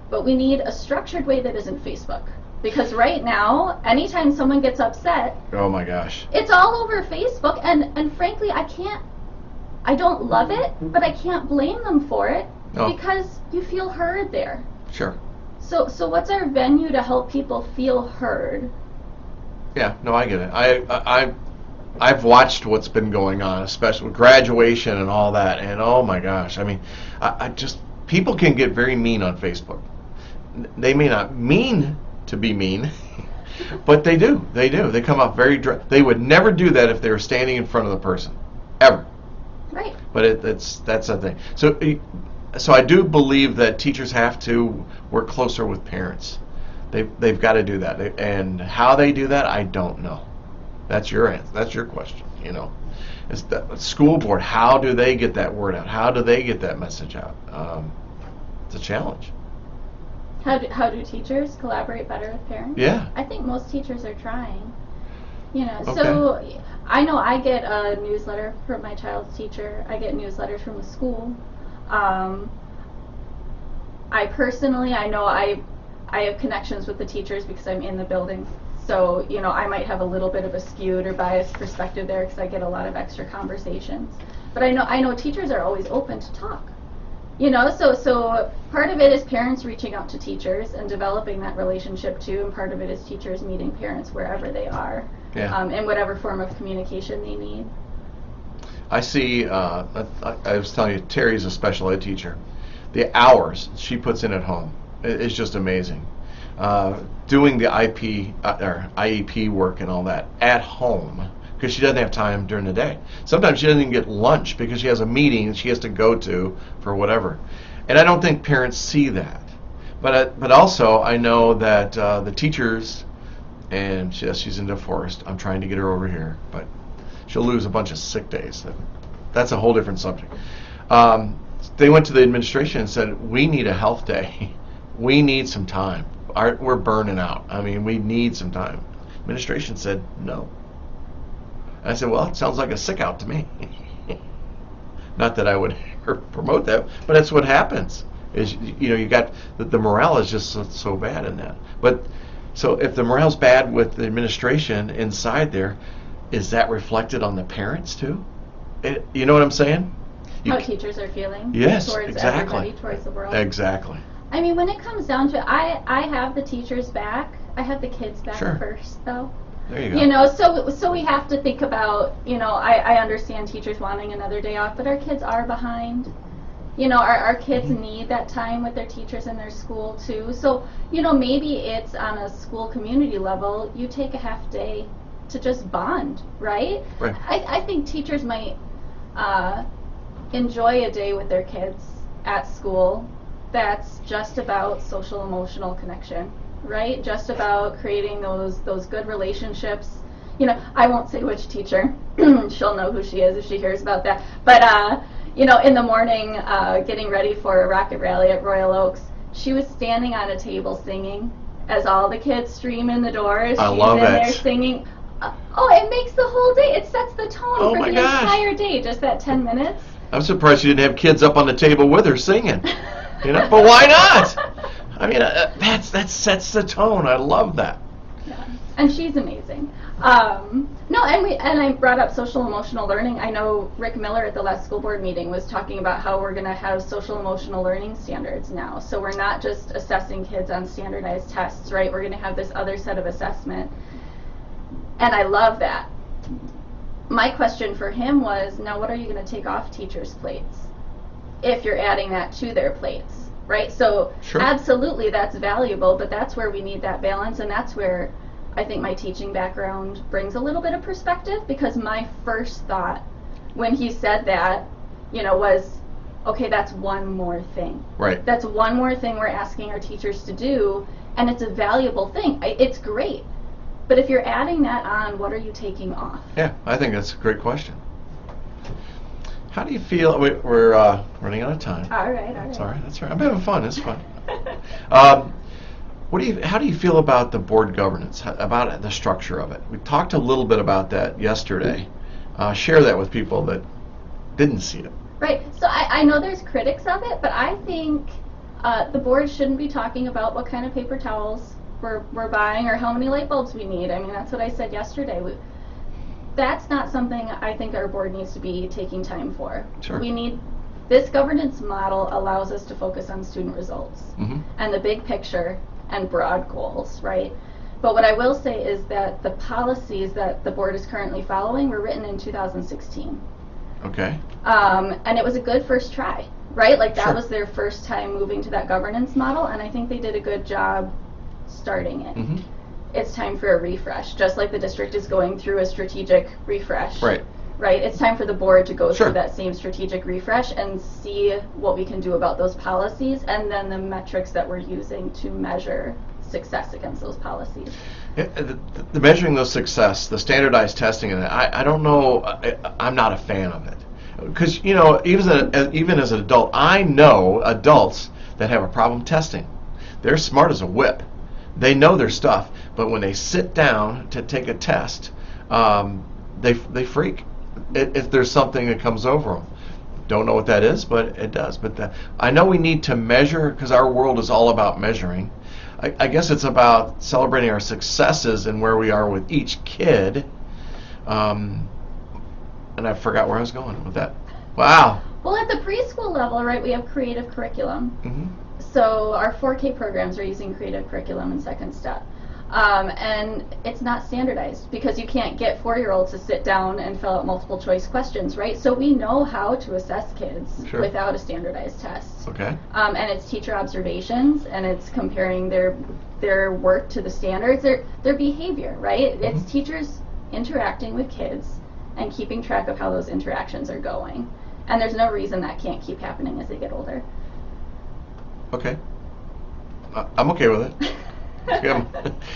but we need a structured way that isn't Facebook. Because right now, anytime someone gets upset, Oh my gosh. it's all over Facebook, and frankly, I don't love it, but I can't blame them for it, because you feel heard there. Sure. So what's our venue to help people feel heard? Yeah, no, I get it. I've watched what's been going on, especially with graduation and all that, and oh my gosh, I mean, I just, people can get very mean on Facebook. They may not mean to be mean, but they do. They come off very they would never do that if they were standing in front of the person, ever. Right. But that's the thing. So I do believe that teachers have to work closer with parents. They've got to do that, and how they do that, I don't know. That's your answer. That's your question. It's the school board. How do they get that word out? How do they get that message out? It's a challenge. How do teachers collaborate better with parents? Yeah. I think most teachers are trying. Okay. So I know I get a newsletter from my child's teacher. I get newsletters from the school. I personally, I know I have connections with the teachers because I'm in the building. So, I might have a little bit of a skewed or biased perspective there because I get a lot of extra conversations. But I know teachers are always open to talk. So part of it is parents reaching out to teachers and developing that relationship too, and part of it is teachers meeting parents wherever they are, in whatever form of communication they need. I see, I was telling you, Terry's a special ed teacher. The hours she puts in at home is just amazing. Doing the IEP work and all that at home, because she doesn't have time during the day. Sometimes she doesn't even get lunch because she has a meeting that she has to go to for whatever. And I don't think parents see that. But also I know that the teachers, and she's in DeForest. I'm trying to get her over here, but she'll lose a bunch of sick days. That's a whole different subject. They went to the administration and said, we need a health day. We need some time. We're burning out. I mean, we need some time. Administration said no. I said, well, it sounds like a sick out to me. Not that I would promote that, but that's what happens. Is you got the morale is just so bad in that. But so if the morale's bad with the administration inside there, is that reflected on the parents too? You know what I'm saying? How teachers are feeling. Yes, towards exactly. everybody, towards the world. Exactly. I mean, when it comes down to it, I have the teachers back. I have the kids back Sure. first, though. There you go. So we have to think about, I understand teachers wanting another day off, but our kids are behind. Our kids need that time with their teachers in their school, too. So, maybe it's on a school community level, you take a half day to just bond, right? Right. I think teachers might enjoy a day with their kids at school that's just about social emotional connection, right? Just about creating those good relationships. I won't say which teacher. She'll know who she is if she hears about that. But in the morning, getting ready for a rocket rally at Royal Oaks, she was standing on a table singing as all the kids stream in the doors. I She's love in it. there singing. It makes the whole day. It sets the tone Oh for my the gosh. entire day. Just that 10 minutes. I'm surprised you didn't have kids up on the table with her singing. But why not? I mean, that sets the tone. I love that. Yeah, and she's amazing. And I brought up social emotional learning. I know Rick Miller at the last school board meeting was talking about how we're going to have social emotional learning standards now. So we're not just assessing kids on standardized tests, right? We're going to have this other set of assessment. And I love that. My question for him was, now what are you going to take off teachers' plates if you're adding that to their plates, right? So Sure. Absolutely that's valuable, but that's where we need that balance, and that's where I think my teaching background brings a little bit of perspective, because my first thought when he said that, was, okay, that's one more thing. Right. That's one more thing we're asking our teachers to do, and it's a valuable thing. It's great. But if you're adding that on, what are you taking off? Yeah, I think that's a great question. How do you feel? We're running out of time. All right. That's all right. That's all right. I'm having fun. It's fun. How do you feel about the board governance? About the structure of it? We talked a little bit about that yesterday. Share that with people that didn't see it. Right. So I know there's critics of it, but I think the board shouldn't be talking about what kind of paper towels we're buying or how many light bulbs we need. I mean, that's what I said yesterday. That's not something I think our board needs to be taking time for. Sure. This governance model allows us to focus on student results and the big picture and broad goals, right? But what I will say is that the policies that the board is currently following were written in 2016. Okay. And it was a good first try, right? Like that Sure. was their first time moving to that governance model, and I think they did a good job starting it. It's time for a refresh, just like the district is going through a strategic refresh. Right. Right, it's time for the board to go Sure. through that same strategic refresh and see what we can do about those policies, and then the metrics that we're using to measure success against those policies. Yeah, the measuring those success, the standardized testing, and I don't know. I'm not a fan of it, because even as an adult, I know adults that have a problem testing. They're smart as a whip. They know their stuff, but when they sit down to take a test, they freak if there's something that comes over them. Don't know what that is, but it does. But I know we need to measure, because our world is all about measuring. I guess it's about celebrating our successes and where we are with each kid. And I forgot where I was going with that. Wow. Well, at the preschool level, right, we have creative curriculum. So our 4K programs are using creative curriculum in Second Step. And it's not standardized, because you can't get 4-year-olds to sit down and fill out multiple choice questions, right? So we know how to assess kids Sure. without a standardized test. Okay. And it's teacher observations, and it's comparing their work to the standards, their behavior, right? It's teachers interacting with kids and keeping track of how those interactions are going. And there's no reason that can't keep happening as they get older. Okay. I'm okay with it.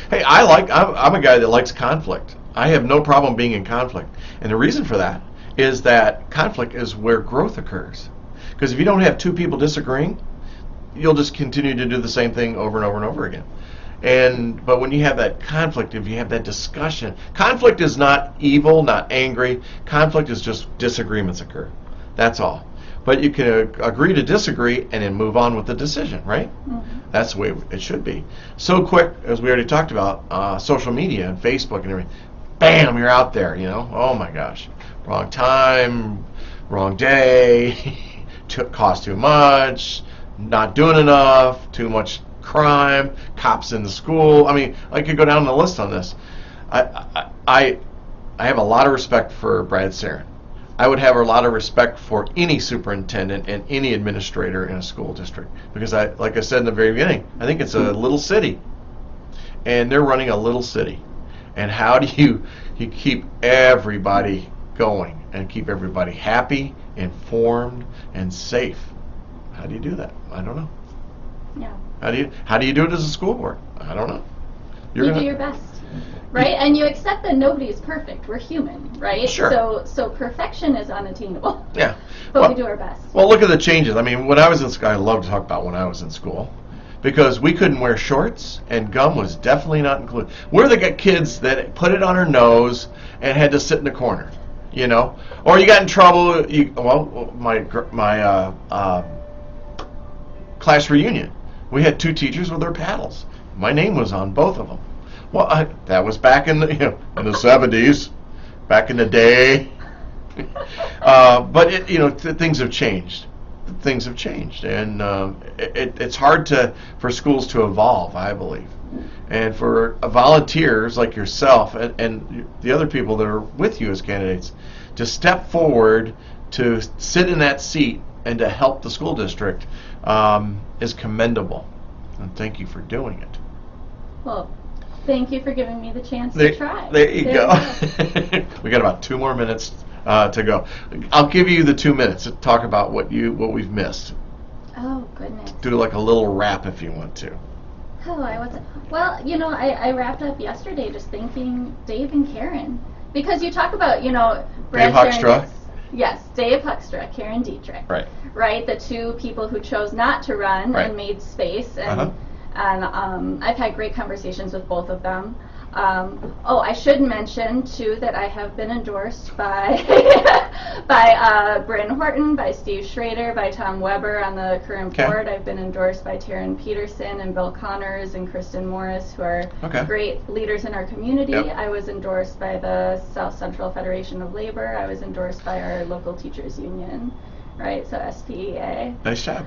Hey, I'm a guy that likes conflict. I have no problem being in conflict. And the reason for that is that conflict is where growth occurs. Because if you don't have two people disagreeing, you'll just continue to do the same thing over and over and over again. But when you have that conflict, if you have that discussion, conflict is not evil, not angry. Conflict is just disagreements occur. That's all. But you can agree to disagree and then move on with the decision, right? Mm-hmm. That's the way it should be. So quick, as we already talked about, social media and Facebook and everything, bam, you're out there, Oh my gosh. Wrong time, wrong day, cost too much, not doing enough, too much crime, cops in the school. I mean, I could go down the list on this. I have a lot of respect for Brad Sarin. I would have a lot of respect for any superintendent and any administrator in a school district because, like I said in the very beginning, I think it's a little city, and they're running a little city. And how do you keep everybody going and keep everybody happy, informed, and safe? How do you do that? I don't know. Yeah. How do you do it as a school board? I don't know. You do your best. Right, and you accept that nobody is perfect. We're human, right? Sure. So perfection is unattainable. Yeah. But we do our best. Well, look at the changes. I mean, when I was in school, I love to talk about when I was in school, because we couldn't wear shorts, and gum was definitely not included. We're the kids that put it on our nose and had to sit in the corner, Or you got in trouble. My class reunion, we had two teachers with their paddles. My name was on both of them. Well, that was back in the in the 70s, back in the day. But things have changed. Things have changed, and it's hard for schools to evolve, I believe, and for volunteers like yourself and the other people that are with you as candidates to step forward to sit in that seat and to help the school district is commendable. And thank you for doing it. Well, thank you for giving me the chance to try. There you go. We got about 2 more minutes to go. I'll give you the 2 minutes to talk about what we've missed. Oh, goodness. Do like a little wrap if you want to. Oh, I wrapped up yesterday just thanking Dave and Karen. Because you talk about, Dave Huckstra. Yes, Dave Huckstra, Karen Dietrich. Right. Right, the two people who chose not to run and made space. And I've had great conversations with both of them. I should mention too that I have been endorsed by Bryn Horton, by Steve Schrader, by Tom Weber on the current board. I've been endorsed by Taryn Peterson and Bill Connors and Kristen Morris, who are great leaders in our community. Yep. I was endorsed by the South Central Federation of Labor. I was endorsed by our local teachers union, right? So SPEA. Nice job.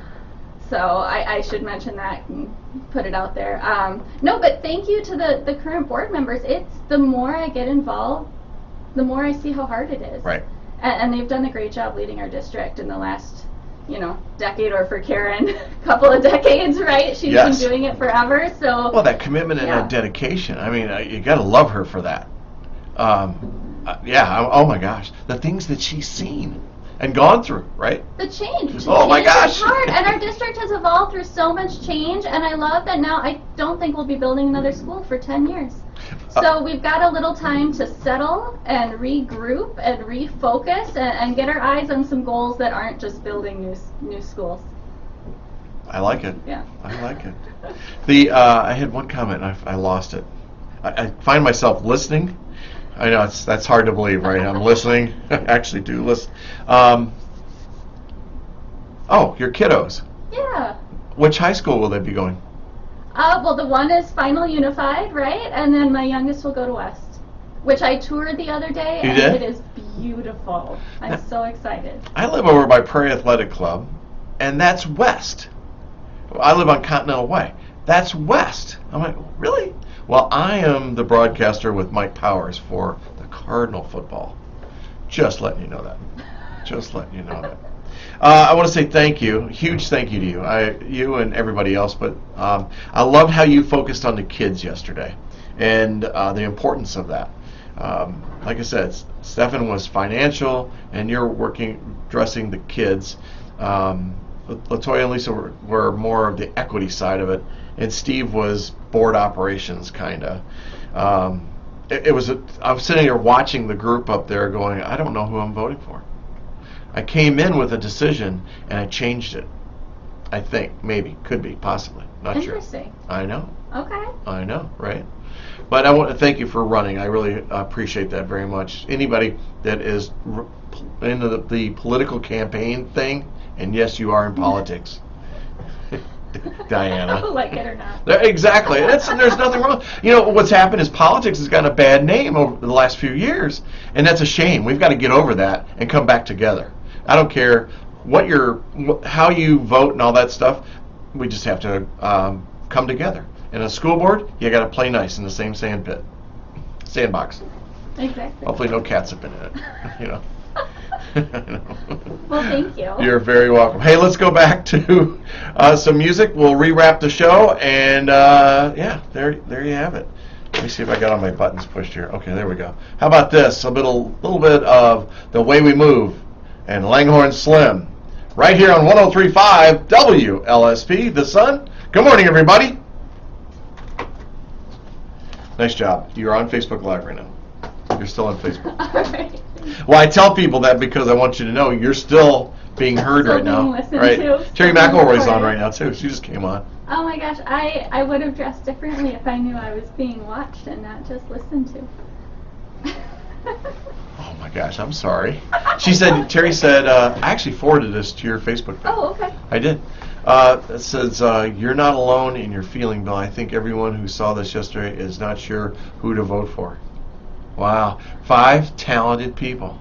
So I should mention that and put it out there. No, but thank you to the current board members. It's the more I get involved, the more I see how hard it is. Right. And they've done a great job leading our district in the last, decade, or for Karen, a couple of decades, right? She's been doing it forever. So. Well, that commitment and that dedication. I mean, you got to love her for that. Oh my gosh, the things that she's seen and gone through, right? The change. Oh my gosh. It's hard, and our district has evolved through so much change, and I love that now I don't think we'll be building another school for 10 years. So we've got a little time to settle and regroup and refocus and get our eyes on some goals that aren't just building new schools. I like it. Yeah. I like it. I had one comment, and I lost it. I find myself listening. I know that's hard to believe, right? I'm listening. I actually do listen. Your kiddos. Yeah. Which high school will they be going? Well, the one is Final Unified, right? And then my youngest will go to West, which I toured the other day. You did? It is beautiful. I'm so excited. I live over by Prairie Athletic Club, and that's West. I live on Continental Way. That's West. I'm like, really? Well, I am the broadcaster with Mike Powers for the Cardinal football. Just letting you know that. Just letting you know that. I want to say thank you, huge thank you to you, you and everybody else. But I loved how you focused on the kids yesterday and the importance of that. Like I said, Stefan was financial, and you're addressing the kids. Latoya and Lisa were more of the equity side of it, and Steve was board operations, kind of. it was. I was sitting here watching the group up there, going, I don't know who I'm voting for. I came in with a decision and I changed it. I think maybe, could be, possibly, not sure. Interesting. I know. Okay. I know, right? But I want to thank you for running. I really appreciate that very much. Anybody that is into the political campaign thing, and yes, you are in politics, Diana. Like it or not. Exactly. There's nothing wrong. You know, what's happened is politics has gotten a bad name over the last few years, and that's a shame. We've got to get over that and come back together. I don't care how you vote and all that stuff. We just have to come together. In a school board, you got to play nice in the same sandbox. Exactly. Hopefully, no cats have been in it. You know. Well, thank you. You're very welcome. Hey, let's go back to some music. We'll rewrap the show, and yeah, there you have it. Let me see if I got all my buttons pushed here. Okay, there we go. How about this? A little bit of The Way We Move and Langhorne Slim, right here on 103.5 WLSP, The Sun. Good morning, everybody. Nice job. You're on Facebook Live right now. You're still on Facebook. All right. Well, I tell people that because I want you to know you're still being heard Still right now. being listened Right? to. Terry Still being McElroy's on recorded. right now too. She just came on. Oh my gosh, I would have dressed differently if I knew I was being watched and not just listened to. Oh my gosh, I'm sorry. Terry said, I actually forwarded this to your Facebook page. Oh, okay. I did. It says, you're not alone in your feeling, Bill. I think everyone who saw this yesterday is not sure who to vote for. Wow. 5 talented people.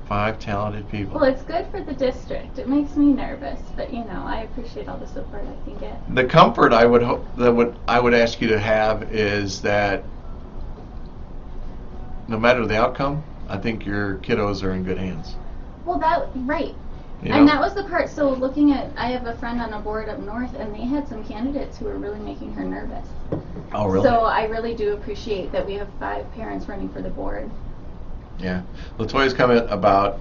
5 talented people. Well, it's good for the district. It makes me nervous, but you know, I appreciate all the support I can get. The comfort I would hope that I would ask you to have is that no matter the outcome, I think your kiddos are in good hands. Well, right. You And know? that was the part, so looking at, I have a friend on a board up north, and they had some candidates who were really making her nervous. Oh, really? So I really do appreciate that we have 5 parents running for the board. Yeah. Latoya's comment about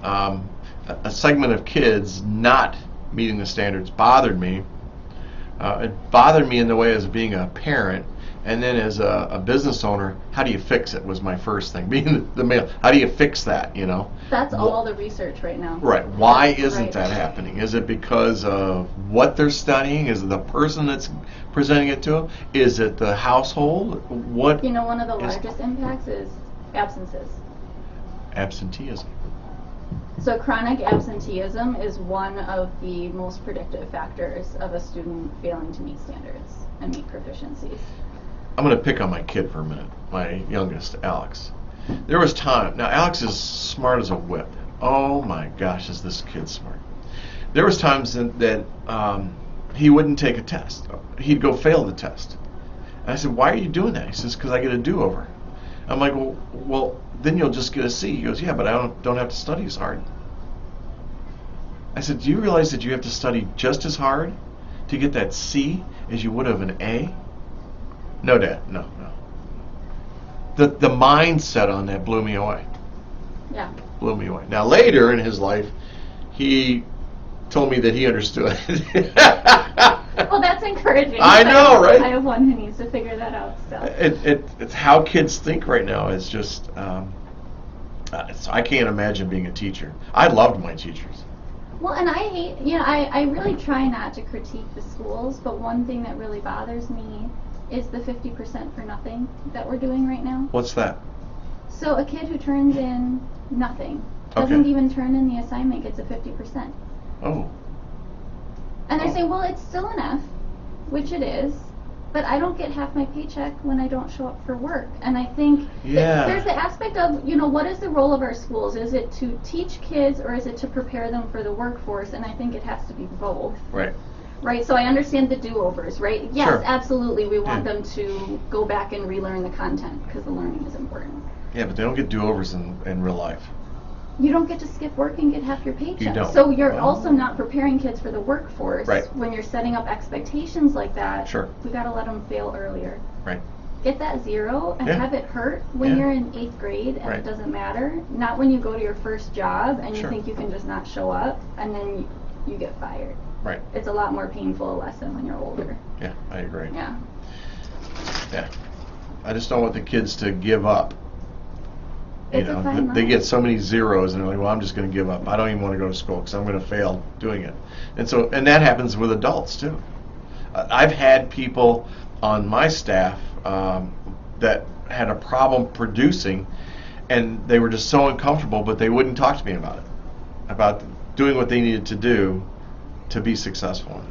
a segment of kids not meeting the standards bothered me. It bothered me in the way as being a parent, and then as a business owner, how do you fix it was my first thing. Being the male, how do you fix that, you know? That's all the research right now. Right. Why isn't Right. that happening? Is it because of what they're studying? Is it the person that's presenting it to them? Is it the household? What? You know, one of the is largest impacts is absences. absenteeism? So chronic absenteeism is one of the most predictive factors of a student failing to meet standards and meet proficiencies. I'm going to pick on my kid for a minute, my youngest, Alex. There was time. Now, Alex is smart as a whip. Oh my gosh, is this kid smart. There was times that he wouldn't take a test. He'd go fail the test. And I said, why are you doing that? He says, because I get a do-over. I'm like, well, then you'll just get a C. He goes, yeah, but I don't have to study as hard. I said, do you realize that you have to study just as hard to get that C as you would have an A? No, Dad, no. The mindset on that blew me away. Yeah. Blew me away. Now, later in his life, he told me that he understood. Well, that's encouraging. I know, right? I have one who needs to figure that out still. It's how kids think right now. It's just, I can't imagine being a teacher. I loved my teachers. Well, and I hate, I really try not to critique the schools, but one thing that really bothers me is the 50% for nothing that we're doing right now. What's that? So a kid who turns in nothing, doesn't Okay. even turn in the assignment, gets a 50%. Oh. And they're Oh. saying, well, it's still an F, which it is, but I don't get half my paycheck when I don't show up for work. And I think Yeah. there's the aspect of, what is the role of our schools? Is it to teach kids or is it to prepare them for the workforce? And I think it has to be both. Right. Right, so I understand the do-overs, right? Yes, Sure. absolutely, we want Yeah. them to go back and relearn the content because the learning is important. Yeah, but they don't get do-overs in real life. You don't get to skip work and get half your paycheck. You don't. So you're Oh. also not preparing kids for the workforce. Right. When you're setting up expectations like that, Sure. we gotta let them fail earlier. Right. Get that 0 and Yeah. have it hurt when Yeah. you're in 8th grade and Right. it doesn't matter. Not when you go to your first job and you Sure. think you can just not show up and then you get fired. Right. It's a lot more painful a lesson when you're older. Yeah, I agree. Yeah. Yeah. I just don't want the kids to give up. It's a fine They line. get so many zeros, and they're like, well, I'm just going to give up. I don't even want to go to school because I'm going to fail doing it. And that happens with adults too. I've had people on my staff that had a problem producing, and they were just so uncomfortable, but they wouldn't talk to me about doing what they needed to do to be successful.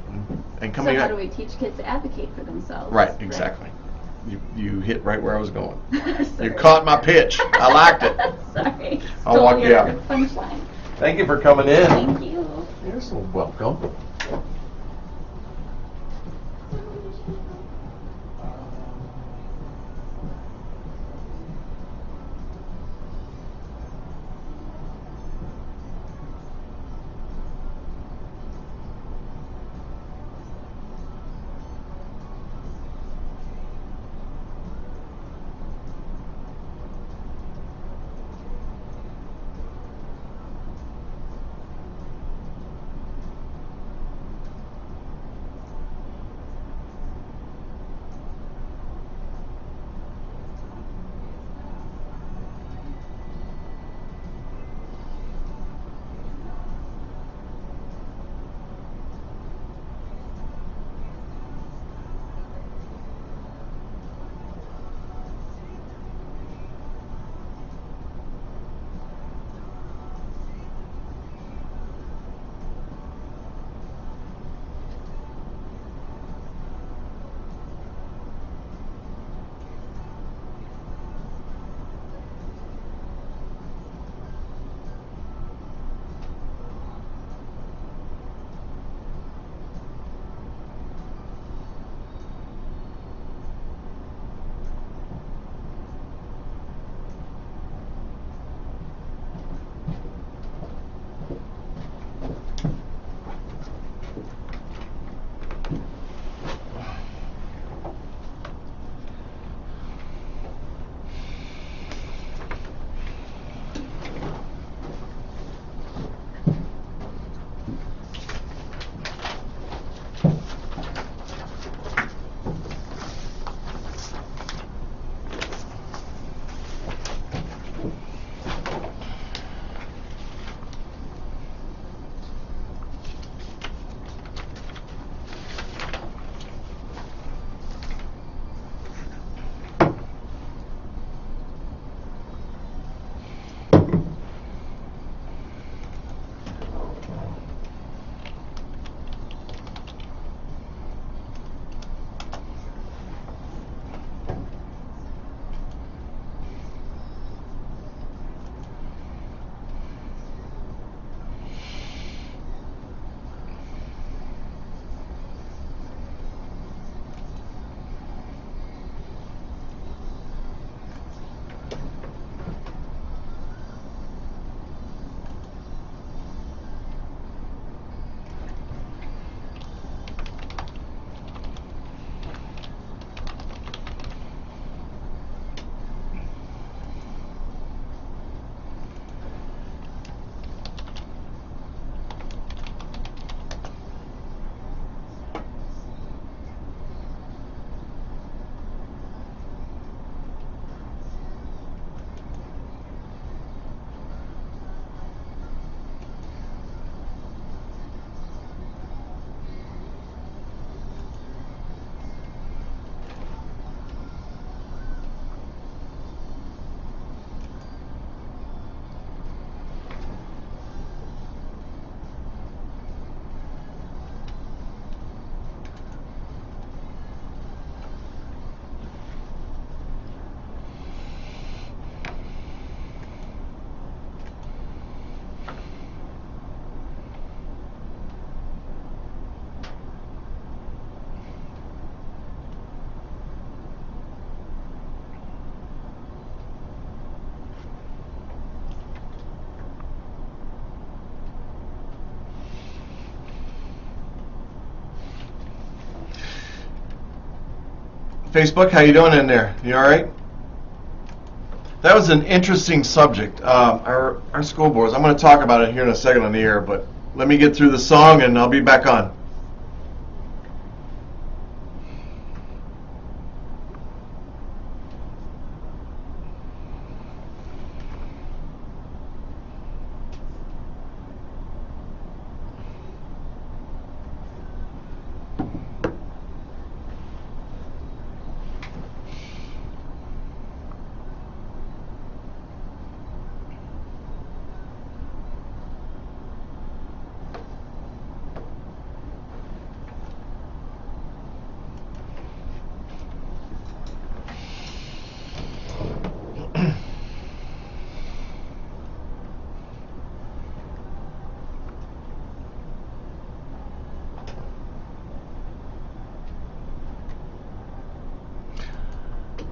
And coming So how up, do we teach kids to advocate for themselves? right, exactly. You hit right where I was going. You Sorry. caught my pitch. I liked it. Sorry. I'll Stole walk you your out. punchline. Thank you for coming in. Thank you. You're so welcome. Facebook, how you doing in there? You all right? That was an interesting subject. Our school boards. I'm going to talk about it here in a second on the air, but let me get through the song and I'll be back on.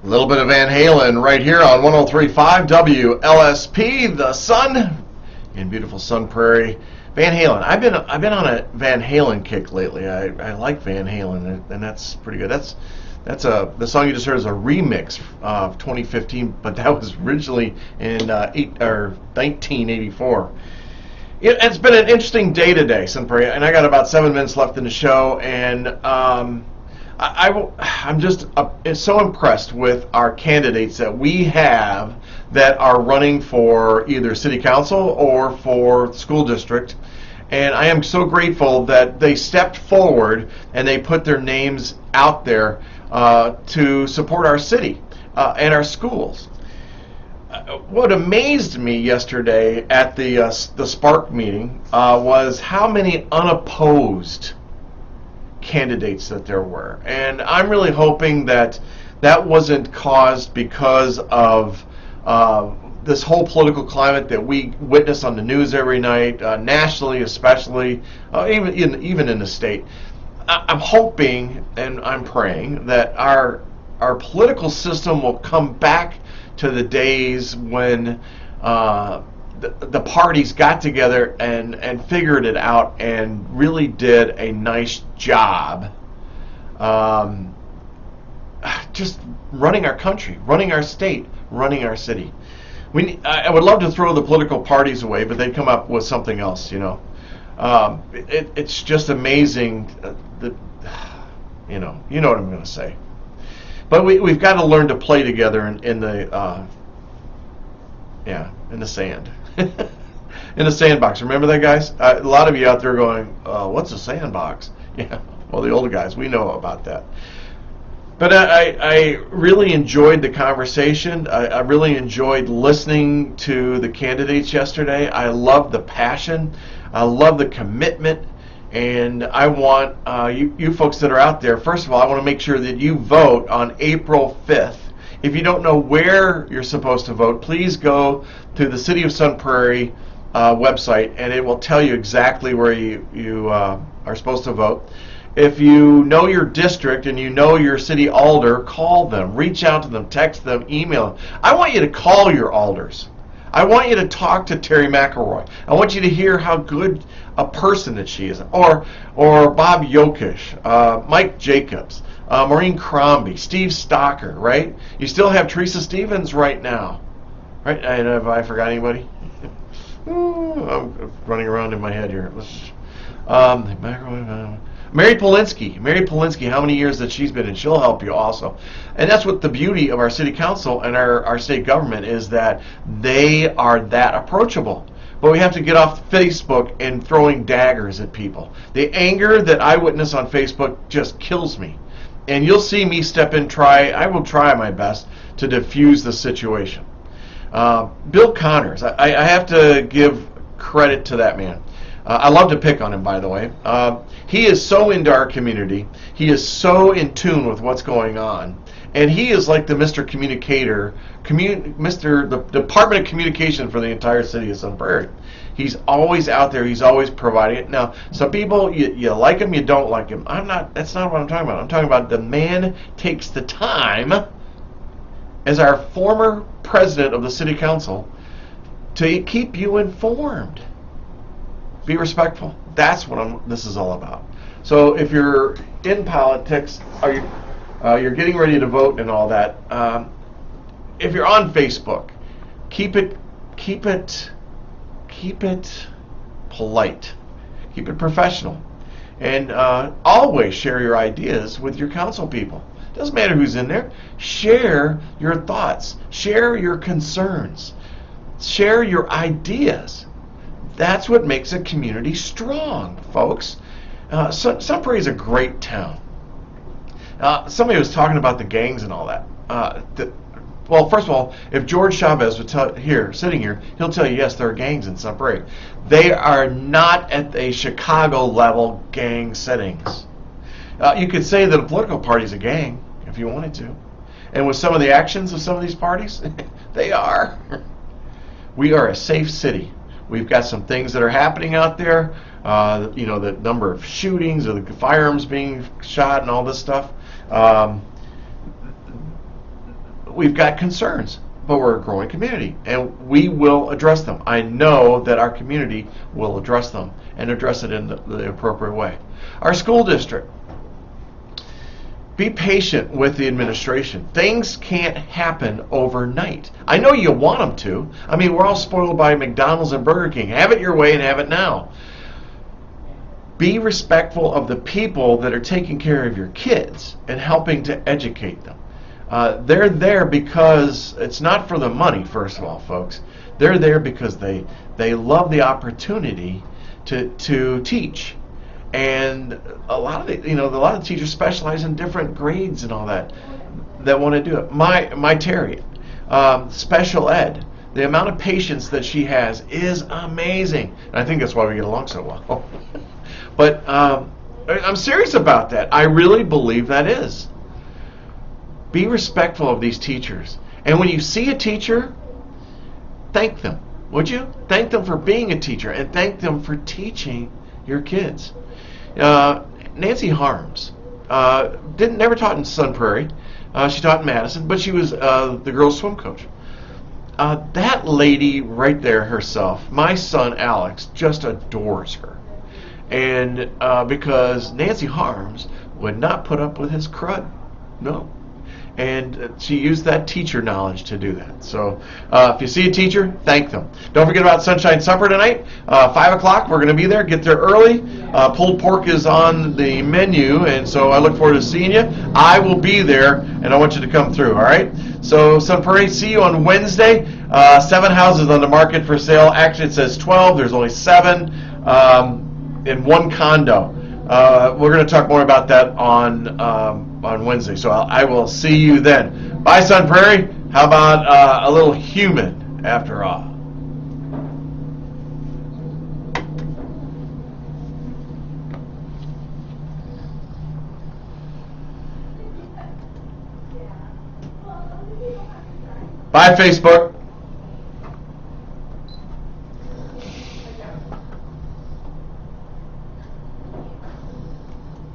A little bit of Van Halen right here on 103.5 WLSP, the Sun, in beautiful Sun Prairie. Van Halen. I've been on a Van Halen kick lately. I like Van Halen, and that's pretty good. The song you just heard is a remix of 2015, but that was originally in 1984. It's been an interesting day today, Sun Prairie, and I got about 7 minutes left in the show, and I'm just so impressed with our candidates that we have that are running for either city council or for school district. And I am so grateful that they stepped forward and they put their names out there to support our city and our schools. What amazed me yesterday at the Spark meeting was how many unopposed candidates that there were, and I'm really hoping that wasn't caused because of this whole political climate that we witness on the news every night, nationally especially, even in the state. I'm hoping and I'm praying that our political system will come back to the days when the parties got together and figured it out and really did a nice job just running our country, running our state, running our city. I would love to throw the political parties away, but they come up with something else, It's just amazing that, you know what I'm going to say. But we've got to learn to play together in the sand. In the sandbox. Remember that, guys? A lot of you out there going, what's a sandbox? Yeah, well, the older guys, we know about that. But I really enjoyed the conversation. I really enjoyed listening to the candidates yesterday. I love the passion. I love the commitment. And I want you folks that are out there, first of all, I want to make sure that you vote on April 5th. If you don't know where you're supposed to vote, please go to the City of Sun Prairie website, and it will tell you exactly where you are supposed to vote. If you know your district and you know your city alder, call them, reach out to them, text them, email them. I want you to call your alders. I want you to talk to Terry McElroy. I want you to hear how good a person that she is. Or Bob Yokish, Mike Jacobs, Maureen Crombie, Steve Stocker, right? You still have Teresa Stevens right now. Right? Have I forgot anybody? I'm running around in my head here. Mary Polinski, how many years that she's been in, she'll help you also. And that's what the beauty of our city council and our state government is, that they are that approachable. But we have to get off Facebook and throwing daggers at people. The anger that I witness on Facebook just kills me. And you'll see me step in, I will try my best to diffuse the situation. Bill Connors, I have to give credit to that man. I love to pick on him, by the way. He is so into our community. He is so in tune with what's going on. And he is like the Mr. Communicator, the Department of Communication for the entire city of Sun Prairie. He's always out there. He's always providing it. Now, some people, you like him, you don't like him. That's not what I'm talking about. I'm talking about the man takes the time, as our former president of the city council, to keep you informed. Be respectful. That's what this is all about. So if you're in politics, you're getting ready to vote and all that, if you're on Facebook, keep it polite, keep it professional, and always share your ideas with your council people. Doesn't matter who's in there. Share your thoughts, share your concerns, share your ideas. That's what makes a community strong, folks. Sun Prairie is a great town. Somebody was talking about the gangs and all that. Well, first of all, if George Chavez was sitting here, he'll tell you, yes, there are gangs in Sun Prairie. They are not at a Chicago level gang settings. You could say that a political party is a gang if you wanted to. And with some of the actions of some of these parties, they are. We are a safe city. We've got some things that are happening out there. The number of shootings or the firearms being shot and all this stuff. we've got concerns, but we're a growing community, and we will address them. I know that our community will address them and address it in the appropriate way. Our school district, be patient with the administration. Things can't happen overnight. I know you want them to. I mean, we're all spoiled by McDonald's and Burger King. Have it your way and have it now. Be respectful of the people that are taking care of your kids and helping to educate them. They're there because it's not for the money, first of all, folks. They're there because they love the opportunity to teach. And a lot of teachers specialize in different grades and all that want to do it. My Terry, special ed, the amount of patience that she has is amazing. And I think that's why we get along so well. But I'm serious about that. I really believe that is. Be respectful of these teachers. And when you see a teacher, thank them. Would you? Thank them for being a teacher and thank them for teaching your kids. Nancy Harms never taught in Sun Prairie. She taught in Madison, but she was the girls' swim coach. That lady right there herself, my son Alex, just adores her. And because Nancy Harms would not put up with his crud. No. And she used that teacher knowledge to do that. So if you see a teacher, thank them. Don't forget about Sunshine Supper tonight. 5 o'clock, we're going to be there. Get there early. Pulled pork is on the menu, and so I look forward to seeing you. I will be there, and I want you to come through, all right? So Sun Prairie, see you on Wednesday. 7 houses on the market for sale. Actually, it says 12. There's only 7 in one condo. We're going to talk more about that on Wednesday, so I will see you then. Bye, Sun Prairie. How about a little human after all? Bye, Facebook.